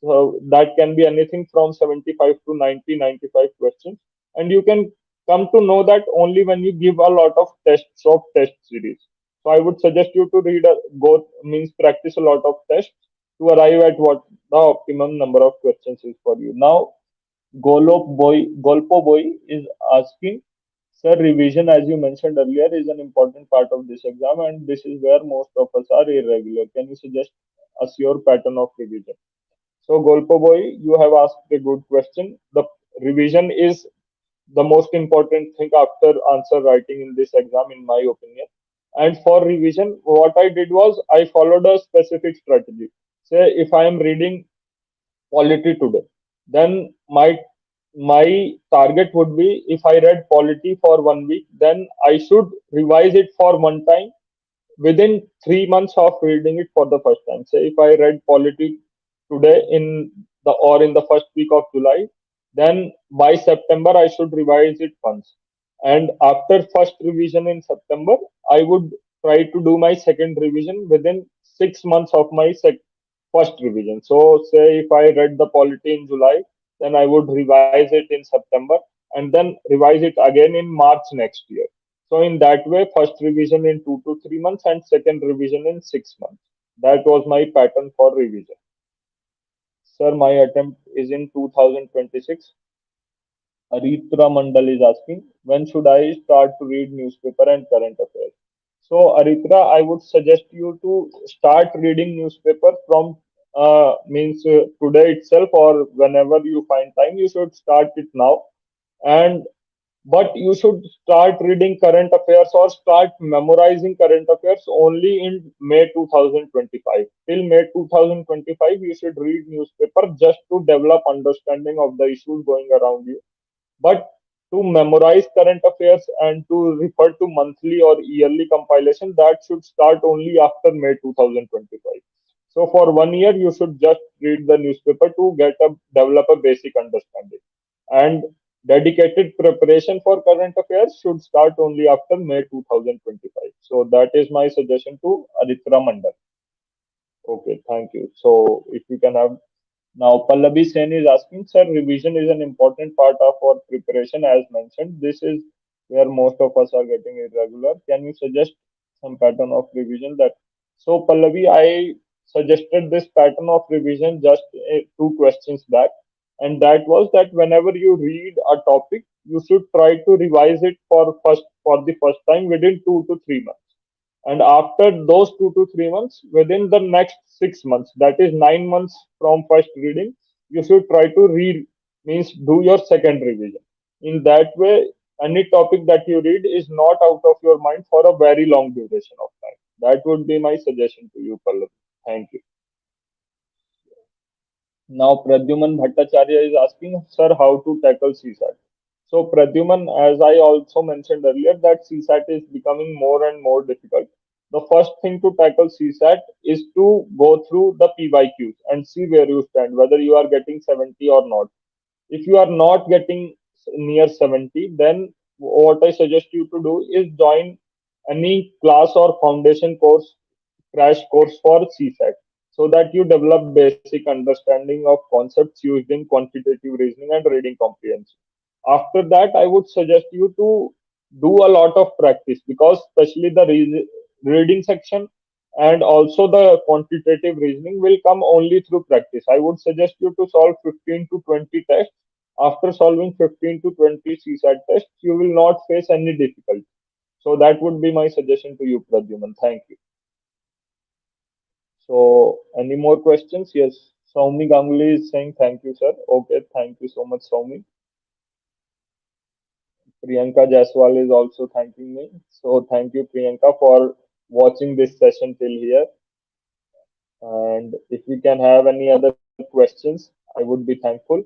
So that can be anything from 75 to 90, 95 questions. And you can come to know that only when you give a lot of tests of test series. So I would suggest you to read a go means practice a lot of tests to arrive at what the optimum number of questions is for you. Now Golpo Boy is asking, sir, revision, as you mentioned earlier, is an important part of this exam, and this is where most of us are irregular. Can you suggest us your pattern of revision? So, Golpo Boy, you have asked a good question. The revision is the most important thing after answer writing in this exam, in my opinion. And for revision, what I did was I followed a specific strategy. Say, if I am reading polity today, then my target would be if I read polity for 1 week, then I should revise it for one time within 3 months of reading it for the first time. Say if I read polity today in the first week of July, then by September I should revise it once. And after first revision in September, I would try to do my second revision within 6 months of my first revision. So say if I read the polity in July, then I would revise it in September and then revise it again in March next year. So in that way, first revision in 2 to 3 months and second revision in 6 months. That was my pattern for revision. Sir, my attempt is in 2026. Aritra Mandal is asking, when should I start to read newspaper and current affairs? So, Aritra, I would suggest you to start reading newspaper from today itself or whenever you find time. You should start it now, and but you should start reading current affairs or start memorizing current affairs only in May 2025. Till May 2025, you should read newspaper just to develop understanding of the issues going around you. But to memorize current affairs and to refer to monthly or yearly compilation, that should start only after May 2025. So for 1 year, you should just read the newspaper to develop a basic understanding. And dedicated preparation for current affairs should start only after May 2025. So that is my suggestion to Aditra Mandal. Okay, thank you. So if we can have now, Pallavi Sen is asking, sir, revision is an important part of our preparation, as mentioned. This is where most of us are getting irregular. Can you suggest some pattern of revision that? So, Pallavi, I suggested this pattern of revision just 2 questions back, and that was that whenever you read a topic, you should try to revise it for the first time within 2 to 3 months, and after those 2 to 3 months within the next 6 months, that is 9 months from first reading, you should try to read means do your second revision. In that way, any topic that you read is not out of your mind for a very long duration of time. That would be my suggestion to you, Pallavi. Thank you. Now, Pradyuman Bhattacharya is asking, sir, how to tackle CSAT. So, Pradyuman, as I also mentioned earlier, that CSAT is becoming more and more difficult. The first thing to tackle CSAT is to go through the PYQs and see where you stand, whether you are getting 70 or not. If you are not getting near 70, then what I suggest you to do is join any class or foundation course, crash course for CSAT. so that you develop basic understanding of concepts used in quantitative reasoning and reading comprehension. After that, I would suggest you to do a lot of practice, because especially the reading section and also the quantitative reasoning will come only through practice. I would suggest you to solve 15 to 20 tests. After solving 15 to 20 CSAT tests, you will not face any difficulty. So that would be my suggestion to you, Pradyuman. Thank you. So, any more questions? Yes, Soumi Ganguly is saying thank you, sir. Okay, thank you so much, Soumi. Priyanka Jaiswal is also thanking me. So, thank you, Priyanka, for watching this session till here. And if we can have any other questions, I would be thankful.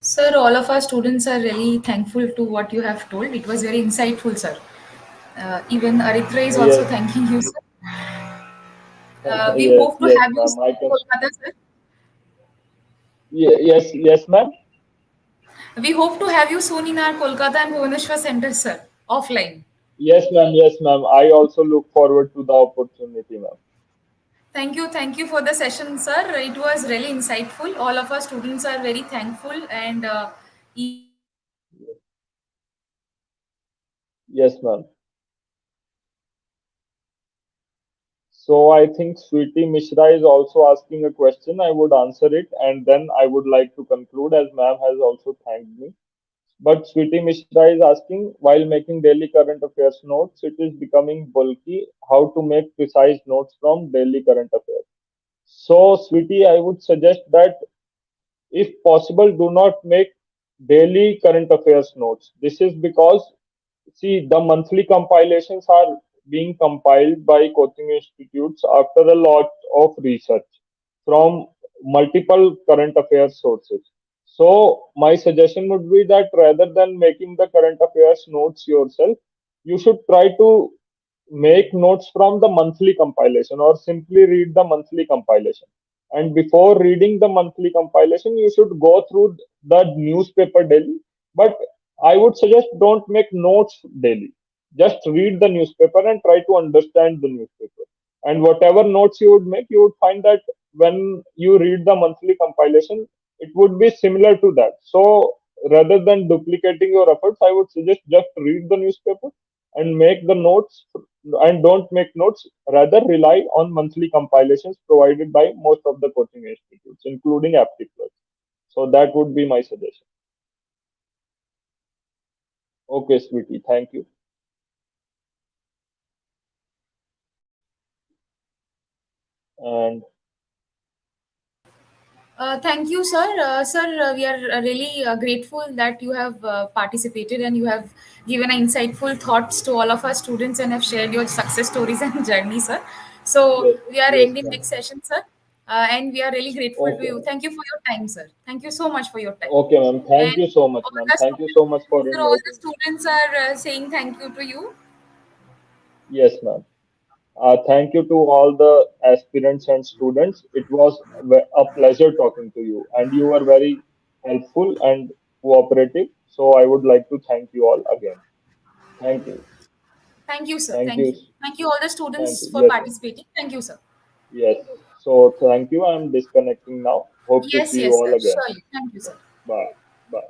Sir, all of our students are really thankful to what you have told. It was very insightful, sir. Even Aritra is also Yes, thanking you, sir. We yes, hope to yes, have you ma'am. soon I in can. Kolkata, sir. Yes, yes, ma'am. We hope to have you soon in our Kolkata and Bhubaneswar center, sir, offline. Yes, ma'am. Yes, ma'am. I also look forward to the opportunity, ma'am. Thank you for the session, sir. It was really insightful. All of our students are very thankful, and even our Aritra is also thanking you, sir. Yes, ma'am. So I think Sweetie Mishra is also asking a question. I would answer it, and then I would like to conclude, as ma'am has also thanked me. But Sweetie Mishra is asking, while making daily current affairs notes, it is becoming bulky. How to make precise notes from daily current affairs? So, Sweetie, I would suggest that if possible, do not make daily current affairs notes. This is because, see, the monthly compilations are being compiled by coaching institutes after a lot of research from multiple current affairs sources. So, my suggestion would be that rather than making the current affairs notes yourself, you should try to make notes from the monthly compilation, or simply read the monthly compilation. And before reading the monthly compilation, you should go through the newspaper daily. But I would suggest don't make notes daily. Just read the newspaper and try to understand the newspaper. And whatever notes you would make, you would find that when you read the monthly compilation, it would be similar to that. So rather than duplicating your efforts, I would suggest just read the newspaper and make the notes, and don't make notes, rather rely on monthly compilations provided by most of the coaching institutes, including aptitude. So that would be my suggestion. Okay, sweetie, thank you. And Thank you, sir. Sir, we are really grateful that you have participated and you have given insightful thoughts to all of our students and have shared your success stories and journey, sir. So yes, we are yes, ending ma'am. this session, sir. And we are really grateful to Okay, you. ma'am. Thank you for your time, sir. Thank you so much for your time. Okay, ma'am. Thank And you so much, all ma'am. the Thank you students, so much for sir, all the inviting. students are saying thank you to you. Yes, ma'am. Thank you to all the aspirants and students. It was a pleasure talking to you, and you were very helpful and cooperative. So I would like to thank you all again. Thank you. Thank you, sir. Thank Thank you. you. Thank you, all the Thank students, you. for Yes, ma'am. participating. Thank you, sir. Yes. So thank you. I'm disconnecting now. Hope to Yes, see you yes, all sir. again. Surely. Thank you, sir. Bye. Bye.